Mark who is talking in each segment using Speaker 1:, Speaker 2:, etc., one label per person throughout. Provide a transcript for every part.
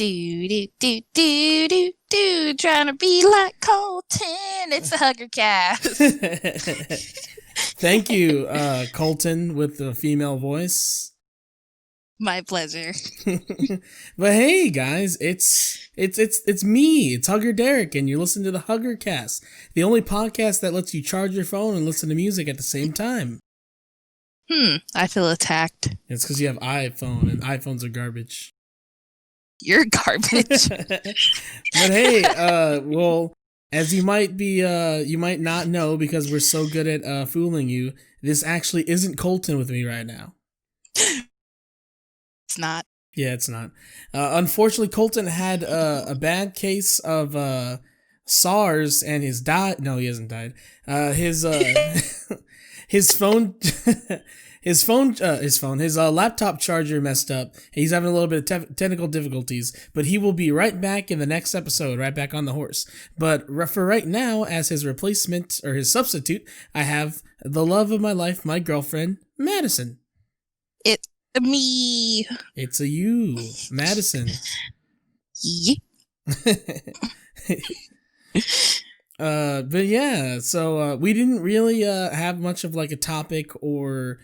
Speaker 1: Do do do do do do. Trying to be like Colton. It's the Huggercast.
Speaker 2: Thank you, Colton, with the female voice.
Speaker 1: My pleasure.
Speaker 2: But hey, guys, it's me. It's Hugger Derek, and you're listening to the Huggercast, the only podcast that lets you charge your phone and listen to music at the same time.
Speaker 1: I feel attacked.
Speaker 2: It's because you have iPhone, and iPhones are garbage.
Speaker 1: You're garbage.
Speaker 2: But hey, well, as you might be, you might not know because we're so good at fooling you. This actually isn't Colton with me right now.
Speaker 1: It's not.
Speaker 2: Yeah, it's not. Unfortunately, Colton had a bad case of SARS, and his No, he hasn't died. His phone. His laptop charger messed up. He's having a little bit of technical difficulties, but he will be right back in the next episode, right back on the horse. But for right now, as his replacement or his substitute, I have the love of my life, my girlfriend, Madison.
Speaker 1: It's me.
Speaker 2: It's a you, Madison.
Speaker 1: Yeah.
Speaker 2: But yeah, so we didn't really have much of like a topic or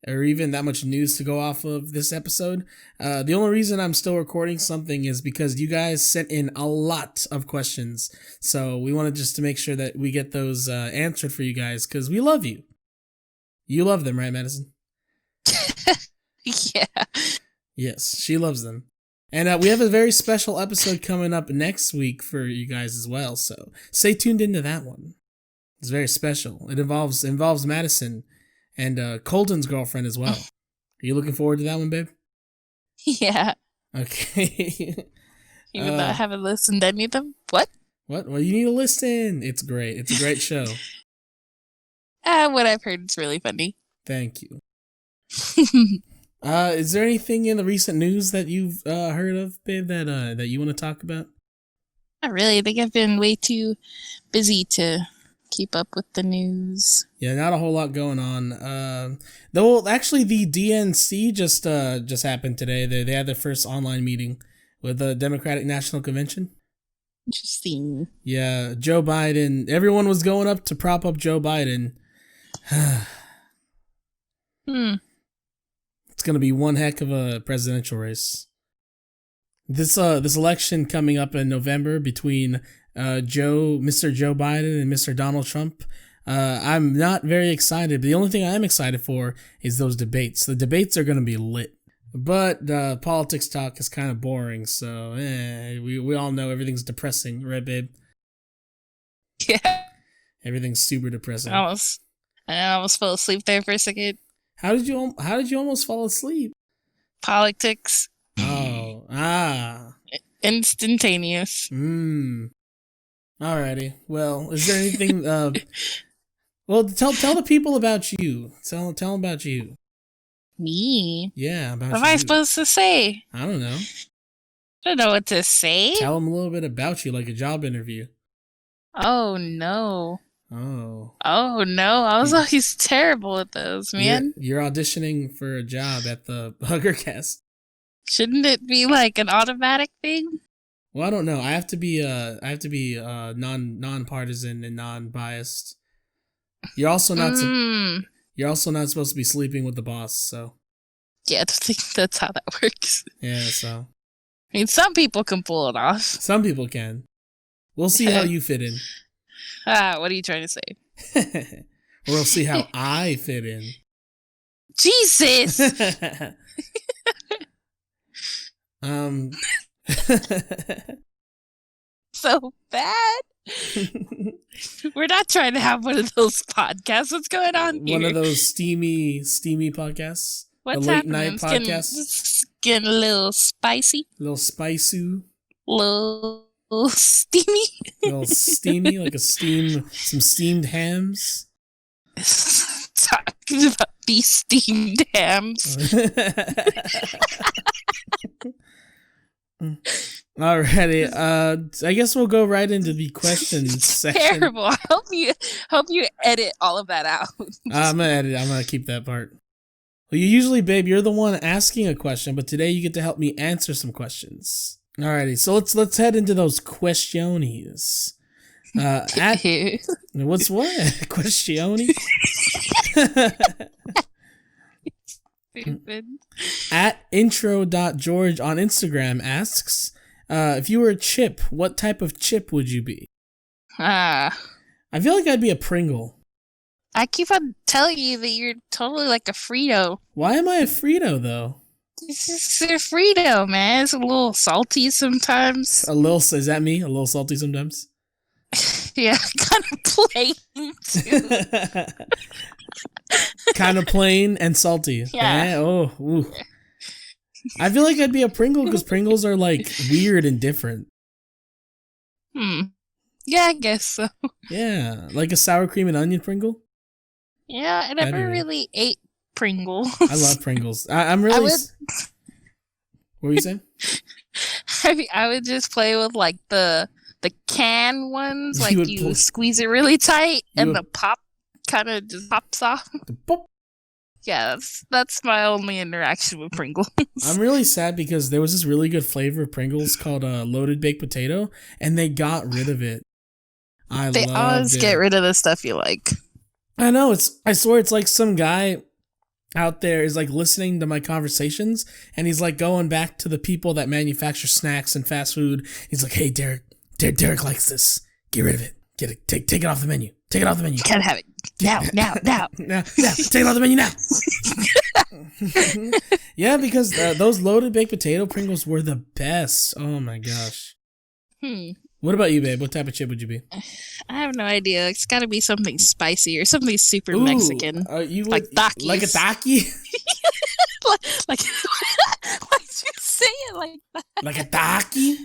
Speaker 2: even that much news to go off of this episode. The only reason I'm still recording something is because you guys sent in a lot of questions. So we wanted just to make sure that we get those answered for you guys because we love you. You love them, right, Madison?
Speaker 1: Yeah.
Speaker 2: Yes, she loves them. And we have a very special episode coming up next week for you guys as well. So stay tuned into that one. It's very special. It involves Madison and Colton's girlfriend as well. Are you looking forward to that one, babe?
Speaker 1: Yeah.
Speaker 2: Okay.
Speaker 1: Even though I haven't listened to any of them. What?
Speaker 2: What? Well, you need to listen. It's great. It's a great show.
Speaker 1: What I've heard is really funny.
Speaker 2: Thank you. Is there anything in the recent news that you've heard of, babe, that you want to talk about?
Speaker 1: Not really. I think I've been way too busy to keep up with the news.
Speaker 2: Yeah, not a whole lot going on. Though actually the DNC just happened today. They had their first online meeting with the Democratic National Convention.
Speaker 1: Interesting.
Speaker 2: Yeah, Joe Biden. Everyone was going up to prop up Joe Biden. It's going to be one heck of a presidential race. This election coming up in November between Mr. Joe Biden and Mr. Donald Trump. I'm not very excited, but the only thing I am excited for is those debates. The debates are going to be lit. But politics talk is kind of boring, so we all know everything's depressing, right, babe?
Speaker 1: Yeah.
Speaker 2: Everything's super depressing.
Speaker 1: I almost fell asleep there for a second.
Speaker 2: How did you almost fall asleep?
Speaker 1: Politics.
Speaker 2: Oh,
Speaker 1: Instantaneous.
Speaker 2: Alrighty. Well, is there anything? Well, tell the people about you. Tell them about you.
Speaker 1: Me?
Speaker 2: Yeah, about you.
Speaker 1: What am I supposed to say?
Speaker 2: I don't know.
Speaker 1: I don't know what to say.
Speaker 2: Tell them a little bit about you, like a job interview.
Speaker 1: Oh no.
Speaker 2: Oh
Speaker 1: no, I was always terrible at those, man.
Speaker 2: You're auditioning for a job at the Huggercast.
Speaker 1: Shouldn't it be like an automatic thing?
Speaker 2: Well, I don't know. I have to be nonpartisan and non-biased. You're also not you're also not supposed to be sleeping with the boss, so.
Speaker 1: Yeah, I don't think that's how that works.
Speaker 2: Yeah, so.
Speaker 1: I mean, some people can pull it off.
Speaker 2: Some people can. We'll see how you fit in.
Speaker 1: What are you trying to say?
Speaker 2: We'll see how I fit in.
Speaker 1: Jesus! So bad? We're not trying to have one of those podcasts. What's going on here?
Speaker 2: One of those steamy podcasts?
Speaker 1: What's
Speaker 2: the late
Speaker 1: happening?
Speaker 2: night podcast?
Speaker 1: It's getting a little spicy.
Speaker 2: A little spicy.
Speaker 1: Little steamy.
Speaker 2: A little steamy, like some steamed hams.
Speaker 1: Talking about these steamed hams.
Speaker 2: Alrighty, I guess we'll go right into the questions section.
Speaker 1: Terrible. I hope you edit all of that out.
Speaker 2: I'm gonna keep that part. Well, usually, babe, you're the one asking a question, but today you get to help me answer some questions. Alrighty, so let's head into those questiones. At what's what questione?
Speaker 1: Stupid.
Speaker 2: At intro.george on Instagram asks, if you were a chip, what type of chip would you be? I feel like I'd be a Pringle.
Speaker 1: I keep on telling you that you're totally like a Frito.
Speaker 2: Why am I a Frito though?
Speaker 1: This is a Frito, man. It's a little salty sometimes.
Speaker 2: Is that me? A little salty sometimes?
Speaker 1: Yeah, kind of plain too.
Speaker 2: Kind of plain and salty.
Speaker 1: Yeah.
Speaker 2: Oh, ooh. I feel like I'd be a Pringle because Pringles are like weird and different.
Speaker 1: Yeah, I guess so.
Speaker 2: Yeah, like a sour cream and onion Pringle.
Speaker 1: Yeah, I never really ate Pringles.
Speaker 2: I love Pringles. I'm really. What were you saying?
Speaker 1: I would just play with like the can ones, like you squeeze it really tight and the pop kind of just pops off. Yeah, that's my only interaction with Pringles.
Speaker 2: I'm really sad because there was this really good flavor of Pringles called loaded baked potato, and they got rid of it.
Speaker 1: They always get rid of the stuff you like.
Speaker 2: I know, I swear it's like some guy out there is like listening to my conversations, and he's like going back to the people that manufacture snacks and fast food. He's like, "Hey, Derek likes this. Get rid of it. Get it. Take it off the menu. Take it off the menu.
Speaker 1: Can't have it now.
Speaker 2: Take it off the menu now." Yeah, because those loaded baked potato Pringles were the best. Oh my gosh. What about you, babe? What type of chip would you be?
Speaker 1: I have no idea. It's got to be something spicy or something super Mexican. Like Takis.
Speaker 2: Like a Taki?
Speaker 1: like why'd you say it like that?
Speaker 2: Like a Taki?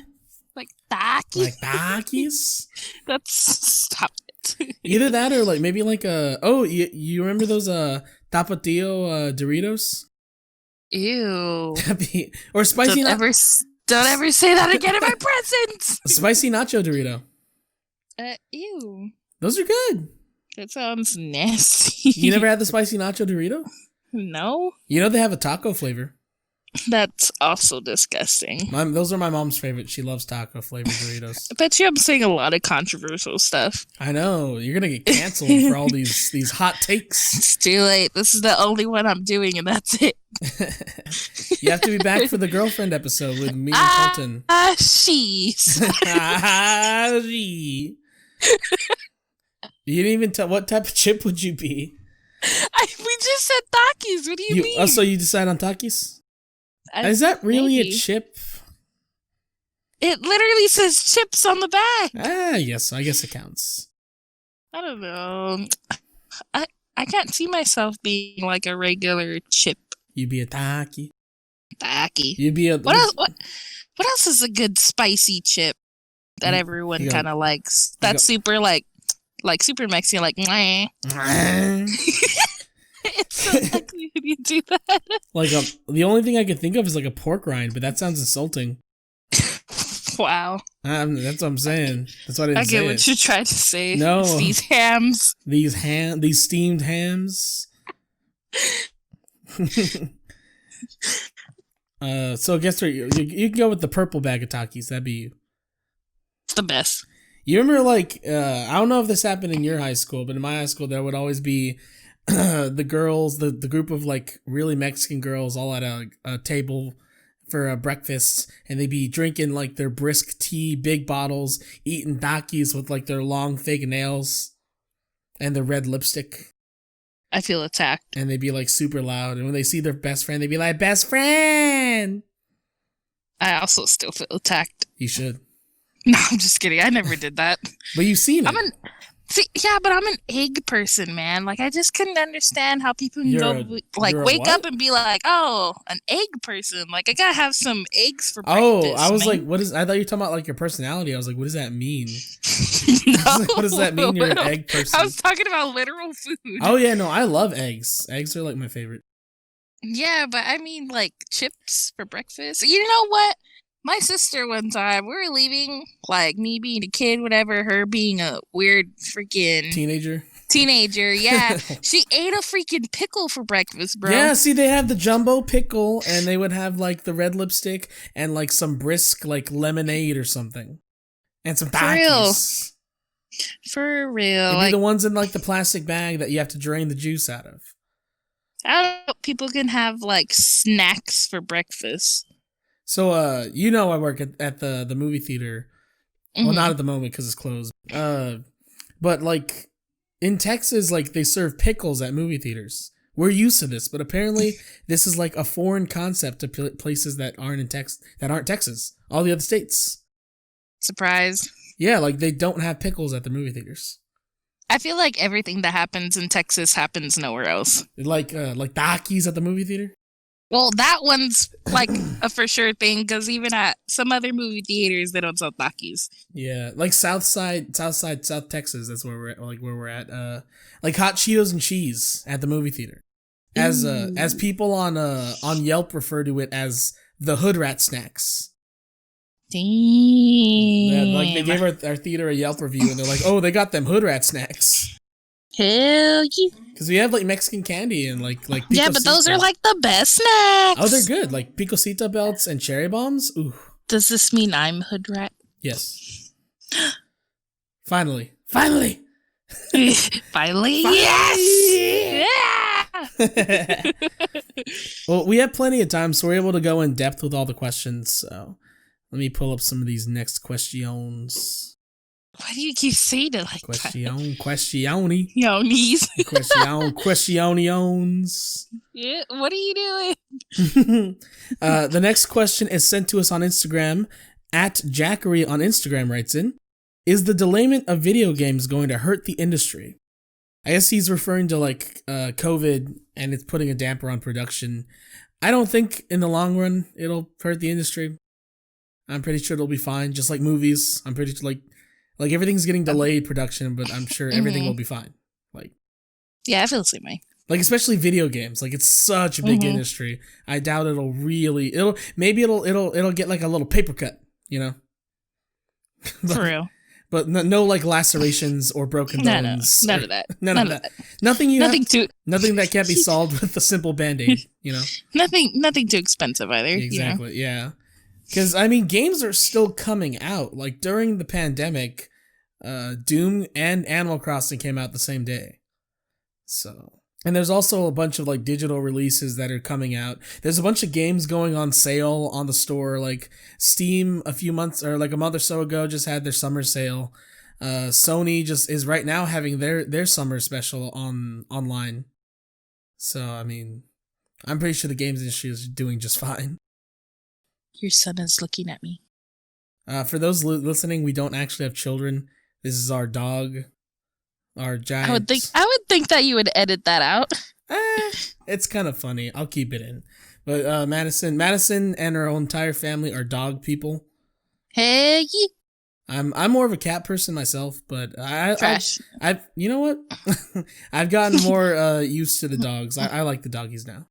Speaker 1: Like Takis?
Speaker 2: Like Takis?
Speaker 1: Stop it.
Speaker 2: Either that or like maybe like you remember those Tapatio Doritos?
Speaker 1: Ew.
Speaker 2: Or spicy
Speaker 1: Don't ever say that again in my presence.
Speaker 2: Spicy nacho Dorito.
Speaker 1: Ew.
Speaker 2: Those are good.
Speaker 1: That sounds nasty.
Speaker 2: You never had the spicy nacho Dorito?
Speaker 1: No.
Speaker 2: You know they have a taco flavor.
Speaker 1: That's also disgusting.
Speaker 2: Those are my mom's favorite. She loves taco flavored Doritos.
Speaker 1: I bet you I'm saying a lot of controversial stuff.
Speaker 2: I know. You're going to get canceled for all these hot takes.
Speaker 1: It's too late. This is the only one I'm doing, and that's it.
Speaker 2: You have to be back for the girlfriend episode with me and Colton.
Speaker 1: She's.
Speaker 2: She. You didn't even tell what type of chip would you be?
Speaker 1: We just said Takis. What do you mean?
Speaker 2: Oh, so you decide on Takis? Is that really a chip?
Speaker 1: It literally says chips on the back.
Speaker 2: Yes. I guess it counts.
Speaker 1: I don't know. I can't see myself being like a regular chip.
Speaker 2: You'd be a Taki.
Speaker 1: You'd
Speaker 2: be a...
Speaker 1: What else is a good spicy chip that everyone kind of likes? That's super like super Mexican, like meh. It's so ugly when you do that.
Speaker 2: Like the only thing I could think of is like a pork rind, but that sounds insulting.
Speaker 1: Wow.
Speaker 2: That's what I'm saying. That's what I didn't say.
Speaker 1: I get what you're trying to say.
Speaker 2: No.
Speaker 1: It's these hams.
Speaker 2: These steamed hams. So guess what? You can go with the purple bag of Takis. That'd be you.
Speaker 1: It's the best.
Speaker 2: You remember like I don't know if this happened in your high school, but in my high school there would always be the girls, the group of like really Mexican girls all at a table for breakfast, and they'd be drinking like their brisk tea, big bottles, eating Takis with like their long fake nails and their red lipstick.
Speaker 1: I feel attacked.
Speaker 2: And they'd be like super loud, and when they see their best friend, they'd be like, "Best friend!"
Speaker 1: I also still feel attacked.
Speaker 2: You should.
Speaker 1: No, I'm just kidding. I never did that.
Speaker 2: But you've seen it.
Speaker 1: But I'm an egg person, man. Like, I just couldn't understand how people can wake up and be like, "Oh, an egg person." Like, I gotta have some eggs for breakfast.
Speaker 2: Oh, I was like, I thought you were talking about like your personality. I was like, what does that mean?
Speaker 1: No,
Speaker 2: what does that mean? You're an egg person.
Speaker 1: I was talking about literal food.
Speaker 2: Oh yeah, no, I love eggs. Eggs are like my favorite.
Speaker 1: Yeah, but I mean, like chips for breakfast. You know what? My sister one time, we were leaving, like me being a kid, whatever, her being a weird freaking
Speaker 2: teenager.
Speaker 1: Teenager, yeah. She ate a freaking pickle for breakfast, bro.
Speaker 2: Yeah, see, they have the jumbo pickle, and they would have, like, the red lipstick and, like, some brisk, like, lemonade or something. And some Takis.
Speaker 1: For real.
Speaker 2: It'd be the ones in, like, the plastic bag that you have to drain the juice out of.
Speaker 1: I don't know, people can have, like, snacks for breakfast.
Speaker 2: So, I work at the movie theater. Mm-hmm. Well, not at the moment because it's closed. But, like, in Texas, like, they serve pickles at movie theaters. We're used to this, but apparently this is, like, a foreign concept to places that aren't Texas. All the other states.
Speaker 1: Surprise.
Speaker 2: Yeah, like, they don't have pickles at the movie theaters.
Speaker 1: I feel like everything that happens in Texas happens nowhere else.
Speaker 2: Like Takis at the movie theater?
Speaker 1: Well, that one's like a for sure thing because even at some other movie theaters, they don't sell Takis.
Speaker 2: Yeah, like South Texas. That's where we're at. Like hot Cheetos and cheese at the movie theater. As people on Yelp refer to it as the hood rat snacks.
Speaker 1: Damn.
Speaker 2: Yeah, like they gave our theater a Yelp review and they're like, oh, they got them hood rat snacks.
Speaker 1: Hell yeah.
Speaker 2: Because we have like Mexican candy and like
Speaker 1: yeah, but those are like the best snacks.
Speaker 2: Oh, they're good. Like Picosita belts and cherry bombs. Ooh.
Speaker 1: Does this mean I'm hood rat?
Speaker 2: Yes. Finally.
Speaker 1: Finally, yes! Yeah!
Speaker 2: Well, we have plenty of time, so we're able to go in depth with all the questions. So let me pull up some of these next questions.
Speaker 1: Why do you keep saying it like
Speaker 2: Questioni.
Speaker 1: Yonies.
Speaker 2: Questionions.
Speaker 1: Yeah, what are you doing?
Speaker 2: The next question is sent to us on Instagram. @Jackery on Instagram writes in, is the delayment of video games going to hurt the industry? I guess he's referring to like COVID and it's putting a damper on production. I don't think in the long run it'll hurt the industry. I'm pretty sure it'll be fine. Just like movies. I'm pretty sure like everything's getting delayed production, but I'm sure everything will be fine. Like,
Speaker 1: yeah, I feel the same way.
Speaker 2: Like especially video games. Like it's such a big industry. I doubt it'll get like a little paper cut, you know?
Speaker 1: For real.
Speaker 2: But no like lacerations or broken bones.
Speaker 1: None of that.
Speaker 2: None of that. Nothing that can't be solved with a simple Band-Aid, you know?
Speaker 1: Nothing too expensive either.
Speaker 2: Exactly, yeah. Because, I mean, games are still coming out. Like, during the pandemic, Doom and Animal Crossing came out the same day. So... And there's also a bunch of like digital releases that are coming out. There's a bunch of games going on sale on the store. Like Steam a month or so ago just had their summer sale. Sony just is right now having their summer special online. So I mean, I'm pretty sure the games industry is doing just fine.
Speaker 1: Your son is looking at me.
Speaker 2: For those listening, we don't actually have children. This is our dog. Our giant.
Speaker 1: I would think that you would edit that out.
Speaker 2: It's kind of funny. I'll keep it in. But Madison and her entire family are dog people.
Speaker 1: Hey.
Speaker 2: I'm more of a cat person myself, but
Speaker 1: Trash.
Speaker 2: I you know what? I've gotten more used to the dogs. I like the doggies now.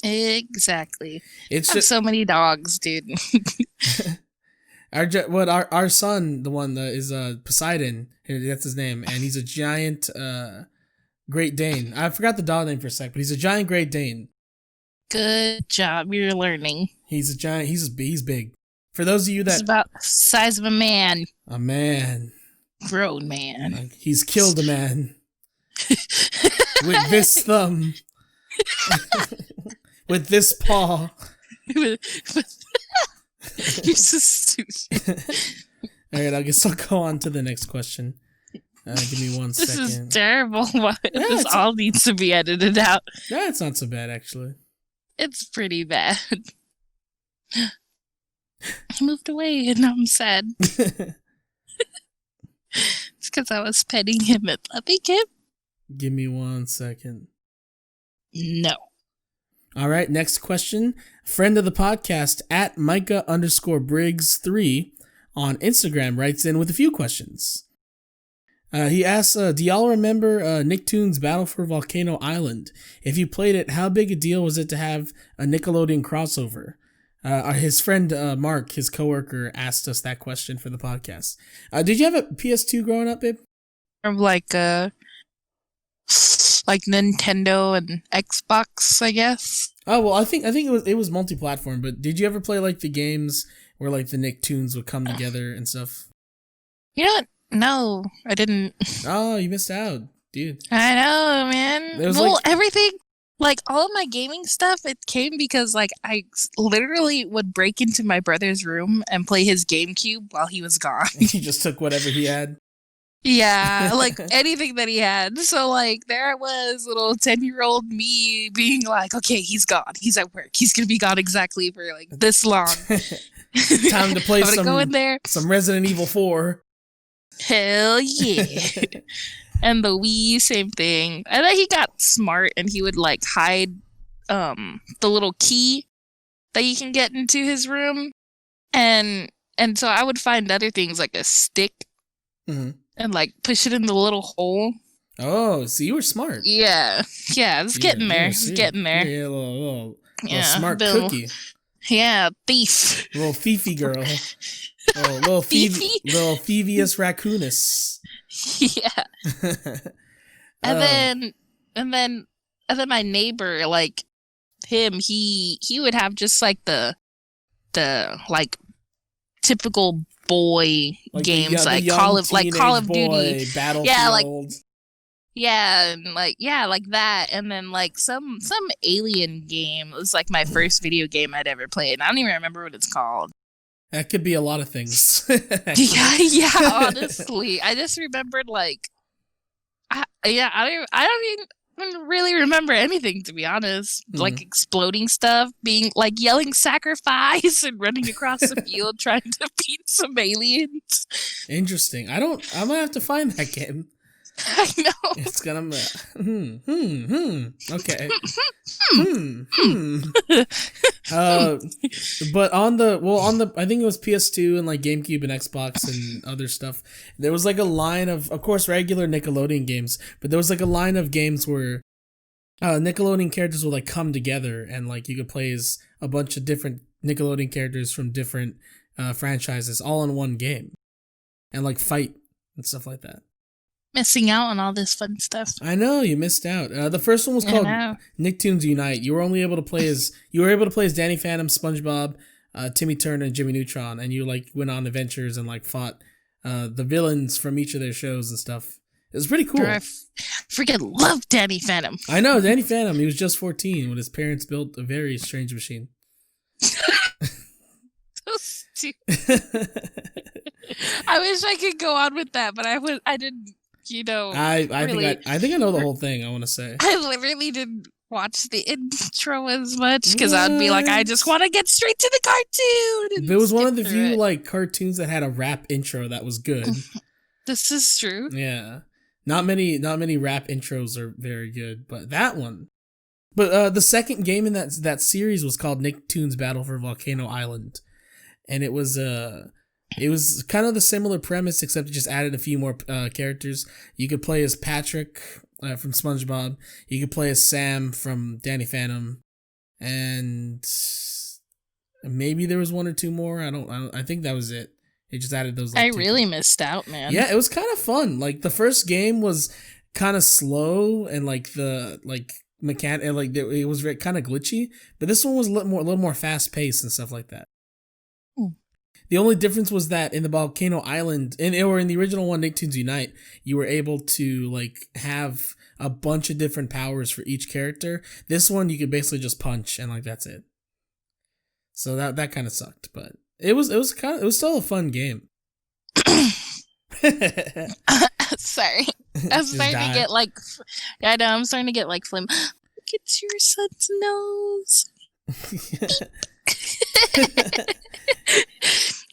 Speaker 1: Exactly.
Speaker 2: It's
Speaker 1: I have so many dogs, dude.
Speaker 2: Our son, the one that is Poseidon, that's his name, and he's a giant Great Dane. I forgot the dog name for a sec, but he's a giant Great Dane.
Speaker 1: Good job, you're learning.
Speaker 2: He's a giant. He's big. For those of you that
Speaker 1: it's about the size of a man.
Speaker 2: A man.
Speaker 1: Grown man.
Speaker 2: He's killed a man with this thumb, with this paw.
Speaker 1: You're so stupid.
Speaker 2: Alright, I guess I'll go on to the next question. Give me 1 second.
Speaker 1: This is terrible. This all needs to be edited out.
Speaker 2: Yeah, it's not so bad, actually.
Speaker 1: It's pretty bad. I moved away and now I'm sad. It's because I was petting him and loving him.
Speaker 2: Give me 1 second.
Speaker 1: No.
Speaker 2: All right, next question. Friend of the podcast @Micah_Briggs3 on Instagram writes in with a few questions. He asks, do y'all remember Nicktoons Battle for Volcano Island? If you played it, how big a deal was it to have a Nickelodeon crossover? His friend Mark, his coworker, asked us that question for the podcast. Did you have a PS2 growing up, babe?
Speaker 1: Like like Nintendo and Xbox, I guess.
Speaker 2: Oh well, I think it was multi-platform. But did you ever play like the games where like the Nicktoons would come together and stuff?
Speaker 1: You know what? No, I didn't.
Speaker 2: Oh, you missed out, dude.
Speaker 1: I know, man. Well,
Speaker 2: like,
Speaker 1: everything, like all of my gaming stuff, it came because like I literally would break into my brother's room and play his GameCube while he was gone.
Speaker 2: He just took whatever he had.
Speaker 1: Yeah, like anything that he had. So like there I was, little 10-year-old me being like, okay, he's gone. He's at work. He's gonna be gone exactly for like this long.
Speaker 2: Time to play
Speaker 1: go in there.
Speaker 2: some Resident Evil 4.
Speaker 1: Hell yeah. And the Wii, same thing. And then he got smart and he would like hide the little key that you can get into his room. And so I would find other things like a stick.
Speaker 2: Mm-hmm.
Speaker 1: And like push it in the little hole.
Speaker 2: Oh, so you were smart.
Speaker 1: Yeah, it's getting there. It's getting there.
Speaker 2: Yeah, little smart cookie.
Speaker 1: Yeah, thief.
Speaker 2: Little thiefy girl. Little thievius raccoonus.
Speaker 1: Yeah. And then my neighbor, like him, he would have just like the like typical boy like games like Call of Duty,
Speaker 2: Battlefield.
Speaker 1: Like that, and then like some alien game. It was like my first video game I'd ever played. I don't even remember what it's called.
Speaker 2: That could be a lot of things.
Speaker 1: yeah. Honestly, I just remembered like, I don't even really remember anything, to be honest. Mm-hmm. Like exploding stuff, being like yelling sacrifice and running across the field trying to beat some aliens.
Speaker 2: Interesting. I'm gonna have to find that game.
Speaker 1: I know.
Speaker 2: It's gonna okay. But on the I think it was PS2 and like GameCube and Xbox and other stuff, there was like a line of course regular Nickelodeon games, but there was like a line of games where Nickelodeon characters would like come together and like you could play as a bunch of different Nickelodeon characters from different franchises all in one game and like fight and stuff like that.
Speaker 1: Missing out on all this fun stuff.
Speaker 2: I know, you missed out. The first one was called Nicktoons Unite. You were able to play as Danny Phantom, SpongeBob, Timmy Turner, and Jimmy Neutron, and you like went on adventures and like fought the villains from each of their shows and stuff. It was pretty cool.
Speaker 1: I freaking love Danny Phantom.
Speaker 2: I know, Danny Phantom. He was just 14 when his parents built a very strange machine.
Speaker 1: So stupid. I wish I could go on with that, but I didn't. You know,
Speaker 2: I think I know the whole thing. I want to say
Speaker 1: I literally didn't watch the intro as much because I'd be like, I just want to get straight to the cartoon.
Speaker 2: It was one of the few like cartoons that had a rap intro that was good.
Speaker 1: This is true.
Speaker 2: Yeah, not many rap intros are very good, but that one. But the second game in that series was called Nicktoons Battle for Volcano Island, and it was kind of the similar premise, except it just added a few more characters. You could play as Patrick from SpongeBob. You could play as Sam from Danny Phantom, and maybe there was one or two more. I think that was it. It just added those.
Speaker 1: I really missed out, man.
Speaker 2: Yeah, it was kind of fun. Like the first game was kind of slow and like the mechanic, like it was kind of glitchy. But this one was a little more fast paced and stuff like that. The only difference was that in the Volcano Island, or in the original one, Nicktoons Unite, you were able to like have a bunch of different powers for each character. This one, you could basically just punch and like that's it. So that kind of sucked, but it was still a fun game.
Speaker 1: Sorry, I'm starting to get like, I know I'm starting to get like phlegm. Look at your son's nose.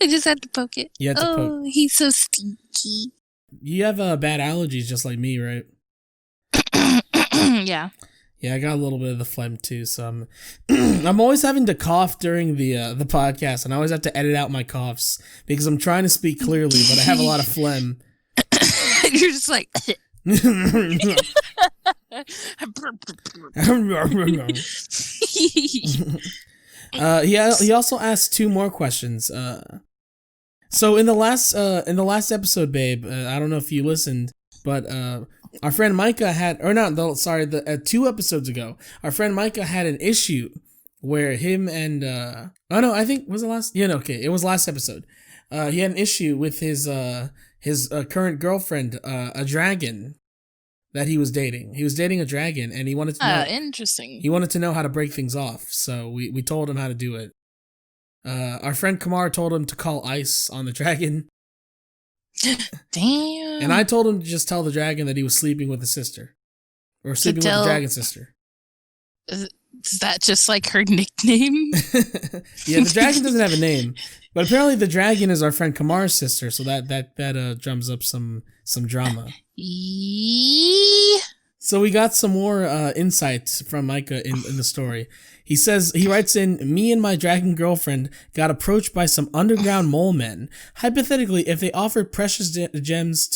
Speaker 1: I just had to poke it.
Speaker 2: You had to poke.
Speaker 1: He's so stinky.
Speaker 2: You have bad allergies just like me, right?
Speaker 1: Yeah.
Speaker 2: Yeah, I got a little bit of the phlegm too, so I'm always having to cough during the podcast, and I always have to edit out my coughs because I'm trying to speak clearly, but I have a lot of phlegm.
Speaker 1: You're just like
Speaker 2: he also asked two more questions. So in the last episode, babe, I don't know if you listened, But our friend Micah had, or not, sorry, 2 episodes ago, our friend Micah had an issue where him and, I think, was it last? Yeah, no, okay, it was last episode. He had an issue with his current girlfriend, a dragon that he was dating. He was dating a dragon, and he wanted to know.
Speaker 1: Interesting.
Speaker 2: He wanted to know how to break things off, so we told him how to do it. Our friend Kamar told him to call ice on the dragon.
Speaker 1: Damn.
Speaker 2: And I told him to just tell the dragon that he was sleeping with his sister. Or sleeping with the dragon's sister.
Speaker 1: Is that just like her nickname?
Speaker 2: Yeah, the dragon doesn't have a name. But apparently the dragon is our friend Kamar's sister, so that drums up some drama. So we got some more insights from Micah in the story. He writes in, me and my dragon girlfriend got approached by some underground mole men. Hypothetically, if they offered precious gems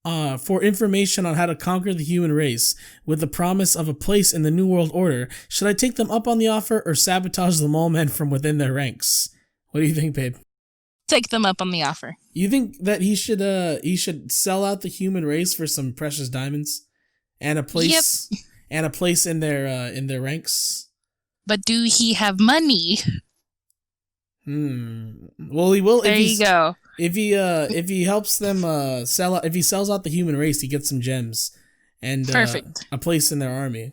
Speaker 2: for information on how to conquer the human race with the promise of a place in the New World Order, should I take them up on the offer or sabotage the mole men from within their ranks? What do you think, babe?
Speaker 1: Take them up on the offer.
Speaker 2: You think that he should sell out the human race for some precious diamonds and a place and a place in their ranks?
Speaker 1: But do he have money?
Speaker 2: Well, he will.
Speaker 1: There you go.
Speaker 2: If he helps them sell out, if he sells out the human race, he gets some gems and
Speaker 1: perfect
Speaker 2: a place in their army.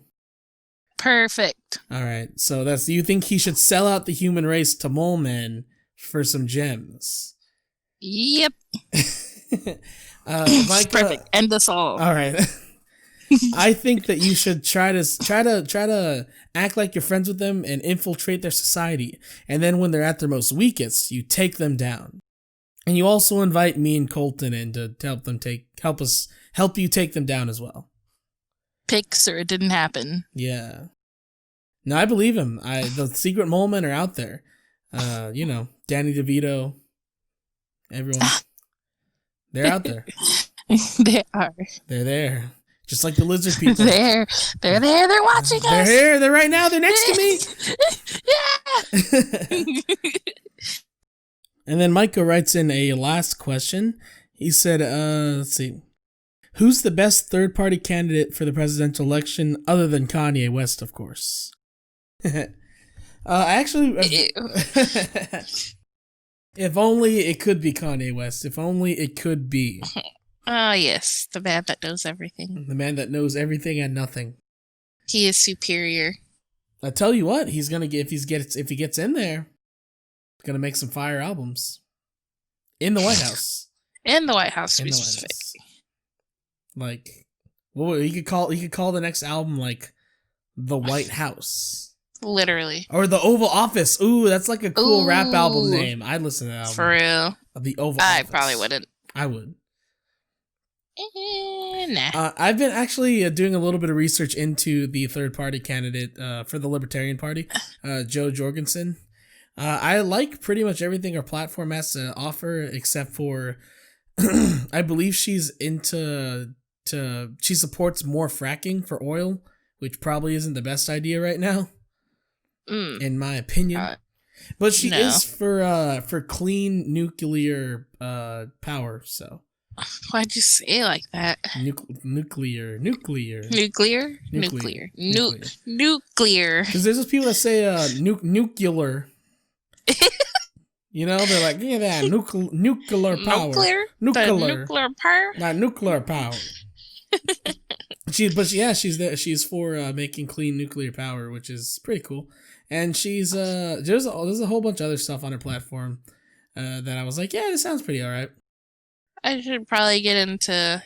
Speaker 1: Perfect.
Speaker 2: All right. So do you think he should sell out the human race to mole men for some gems?
Speaker 1: Yep.
Speaker 2: Micah,
Speaker 1: perfect. End us all.
Speaker 2: All right. I think that you should try to act like you're friends with them and infiltrate their society. And then when they're at their most weakest, you take them down. And you also invite me and Colton in to help you take them down as well.
Speaker 1: Pics or it didn't happen.
Speaker 2: Yeah. No, I believe him. The secret mole men are out there. Danny DeVito, everyone. They're out there.
Speaker 1: They are.
Speaker 2: They're there. Just like the lizard people.
Speaker 1: They're there. They're watching us.
Speaker 2: They're here. They're right now. They're next to me.
Speaker 1: Yeah.
Speaker 2: And then Micah writes in a last question. He said, let's see. Who's the best third-party candidate for the presidential election other than Kanye West, of course? Actually, if only it could be Kanye West. If only it could be.
Speaker 1: Yes, the man that knows everything.
Speaker 2: The man that knows everything and nothing.
Speaker 1: He is superior.
Speaker 2: I tell you what, he's gonna get if he gets in there, he's gonna make some fire albums in the White House.
Speaker 1: In the White House, to be specific.
Speaker 2: Like, well, he could call the next album like The White House.
Speaker 1: Literally.
Speaker 2: Or The Oval Office. Ooh, that's like a cool rap album name. I'd listen to that album.
Speaker 1: For real.
Speaker 2: The Oval Office.
Speaker 1: I probably wouldn't.
Speaker 2: I would.
Speaker 1: Nah.
Speaker 2: I've been actually doing a little bit of research into the third-party candidate for the Libertarian Party, Jo Jorgensen. I like pretty much everything our platform has to offer, except for I believe she supports more fracking for oil, which probably isn't the best idea right now, in my opinion. But she is for clean nuclear power. So
Speaker 1: why'd you say it like that?
Speaker 2: Nuclear.
Speaker 1: Nuclear.
Speaker 2: Because there's those people that say nuclear. You know, they're like, yeah, that nuclear power. Nuclear
Speaker 1: power.
Speaker 2: Not nuclear power. She's there. She's for making clean nuclear power, which is pretty cool. And she's there's a whole bunch of other stuff on her platform that I was like, yeah, this sounds pretty all right.
Speaker 1: I should probably get into,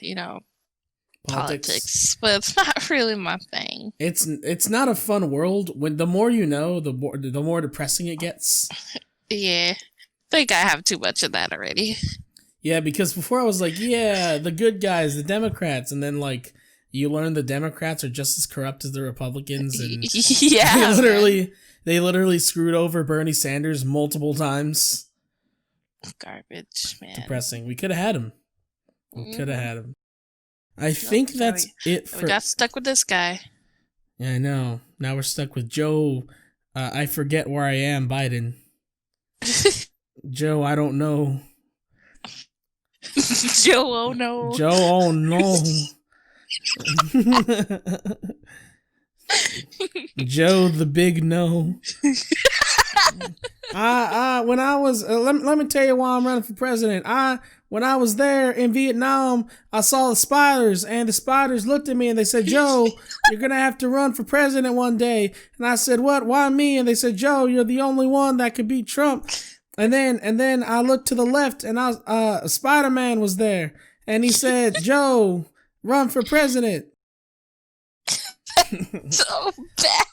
Speaker 1: politics, but it's not really my thing.
Speaker 2: It's not a fun world. When the more you know, the more depressing it gets.
Speaker 1: Yeah, I think I have too much of that already.
Speaker 2: Yeah, because before I was like, yeah, the good guys, the Democrats, and then like you learn the Democrats are just as corrupt as the Republicans, and
Speaker 1: yeah,
Speaker 2: they literally screwed over Bernie Sanders multiple times.
Speaker 1: Garbage, man.
Speaker 2: Depressing. We could have had him. I think that's it for...
Speaker 1: We got stuck with this guy.
Speaker 2: Yeah, I know. Now we're stuck with Joe, I forget where I am, Biden. Joe, I don't know.
Speaker 1: Joe, oh no.
Speaker 2: Joe, oh no. Joe, the big no. When I was, let me tell you why I'm running for president. When I was there in Vietnam, I saw the spiders, and the spiders looked at me and they said, Joe, you're going to have to run for president one day. And I said, what? Why me? And they said, Joe, you're the only one that could beat Trump. And then I looked to the left, and Spider-Man was there, and he said, Joe, run for president.
Speaker 1: So bad.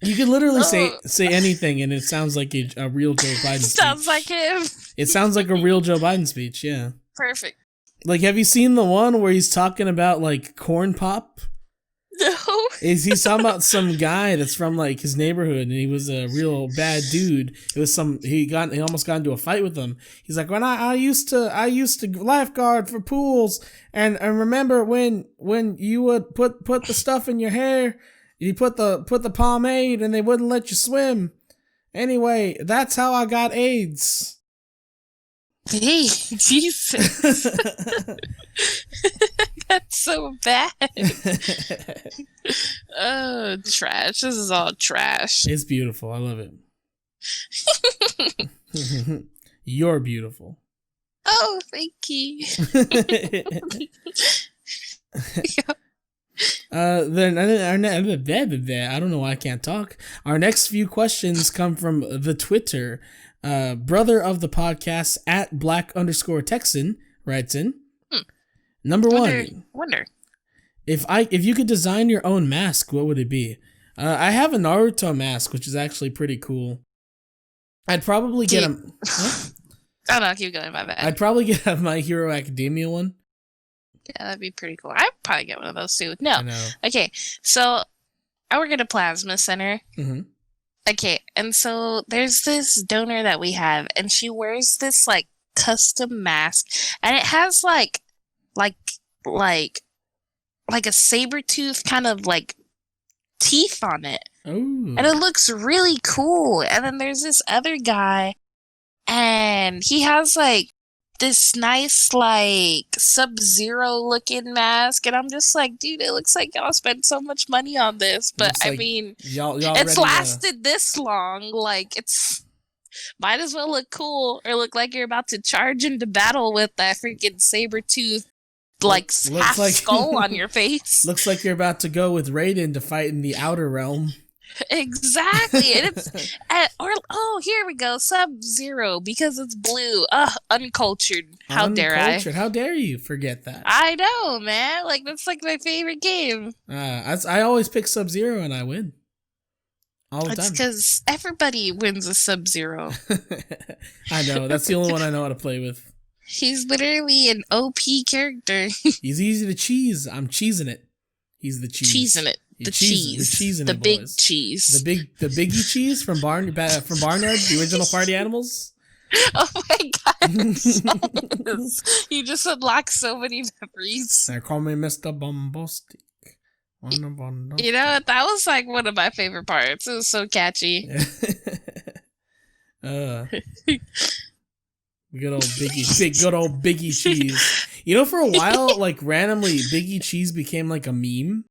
Speaker 2: You can literally say anything, and it sounds like a real Joe Biden speech.
Speaker 1: Sounds like him. It
Speaker 2: sounds like a real Joe Biden speech, yeah.
Speaker 1: Perfect.
Speaker 2: Like, have you seen the one where he's talking about, like, corn pop?
Speaker 1: No.
Speaker 2: He's talking about some guy that's from, like, his neighborhood, and he was a real bad dude. It was he almost got into a fight with him. He's like, when I used to lifeguard for pools, and I remember when you would put the stuff in your hair, you put the pomade, and they wouldn't let you swim. Anyway, that's how I got AIDS.
Speaker 1: Hey, Jesus. That's so bad. Oh, trash. This is all trash.
Speaker 2: It's beautiful. I love it. You're beautiful.
Speaker 1: Oh, thank you.
Speaker 2: Then I don't know why I can't talk. Our next few questions come from the Twitter. Brother of the podcast at @Black_Texan writes in. Number one.
Speaker 1: Wonder.
Speaker 2: If you could design your own mask, what would it be? I have a Naruto mask, which is actually pretty cool. I'd probably get a. Huh?
Speaker 1: Oh no, keep going. My bad.
Speaker 2: I'd probably get a My Hero Academia one.
Speaker 1: Yeah, that'd be pretty cool. I'd probably get one of those too. No.
Speaker 2: I know.
Speaker 1: Okay, so I work at a plasma center.
Speaker 2: Mm-hmm.
Speaker 1: Okay, and so there's this donor that we have, and she wears this like custom mask, and it has like a saber tooth kind of like teeth on it.
Speaker 2: Ooh.
Speaker 1: And it looks really cool. And then there's this other guy, and he has like this nice like Sub-Zero looking mask, and I'm just like, dude, it looks like y'all spent so much money on this, but I mean,
Speaker 2: y'all
Speaker 1: it's lasted this long. Like, it's might as well look cool or look like you're about to charge into battle with that freaking saber tooth like half skull on your face.
Speaker 2: Looks like you're about to go with Raiden to fight in the Outer Realm.
Speaker 1: Exactly. And it's here we go, Sub-Zero, because it's blue. Uncultured. How dare I?
Speaker 2: How dare you forget that?
Speaker 1: I know, man. Like, that's like my favorite game.
Speaker 2: I always pick Sub-Zero and I win. All the time.
Speaker 1: It's because everybody wins a Sub-Zero.
Speaker 2: I know. That's the only one I know how to play with.
Speaker 1: He's literally an OP character.
Speaker 2: He's easy to cheese. I'm cheesing it. He's the cheese.
Speaker 1: Cheesing it. The cheese. The big cheese.
Speaker 2: The biggie cheese from Barnyard, the original Party Animals.
Speaker 1: Oh my god. You just unlocked so many memories.
Speaker 2: They call me Mr. Bombastic.
Speaker 1: You know, that was like one of my favorite parts. It was so catchy.
Speaker 2: Good old Biggie cheese. You know, for a while, like randomly, Biggie cheese became like a meme.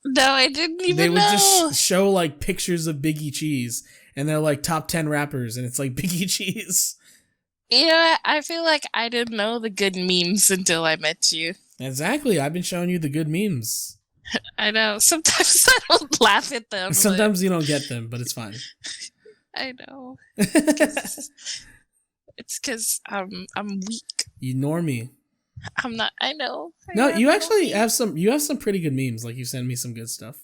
Speaker 1: No, I didn't even know.
Speaker 2: They would just show like pictures of Biggie cheese, and they're like top 10 rappers, and it's like Biggie cheese.
Speaker 1: You know what? I feel like I didn't know the good memes until I met you.
Speaker 2: Exactly. I've been showing you the good memes.
Speaker 1: I know. Sometimes I don't laugh at them.
Speaker 2: Sometimes you don't get them, but it's fine.
Speaker 1: I know. It's because I'm weak.
Speaker 2: You normie.
Speaker 1: I'm not. I know.
Speaker 2: No, you actually have some. You have some pretty good memes. Like, you send me some good stuff.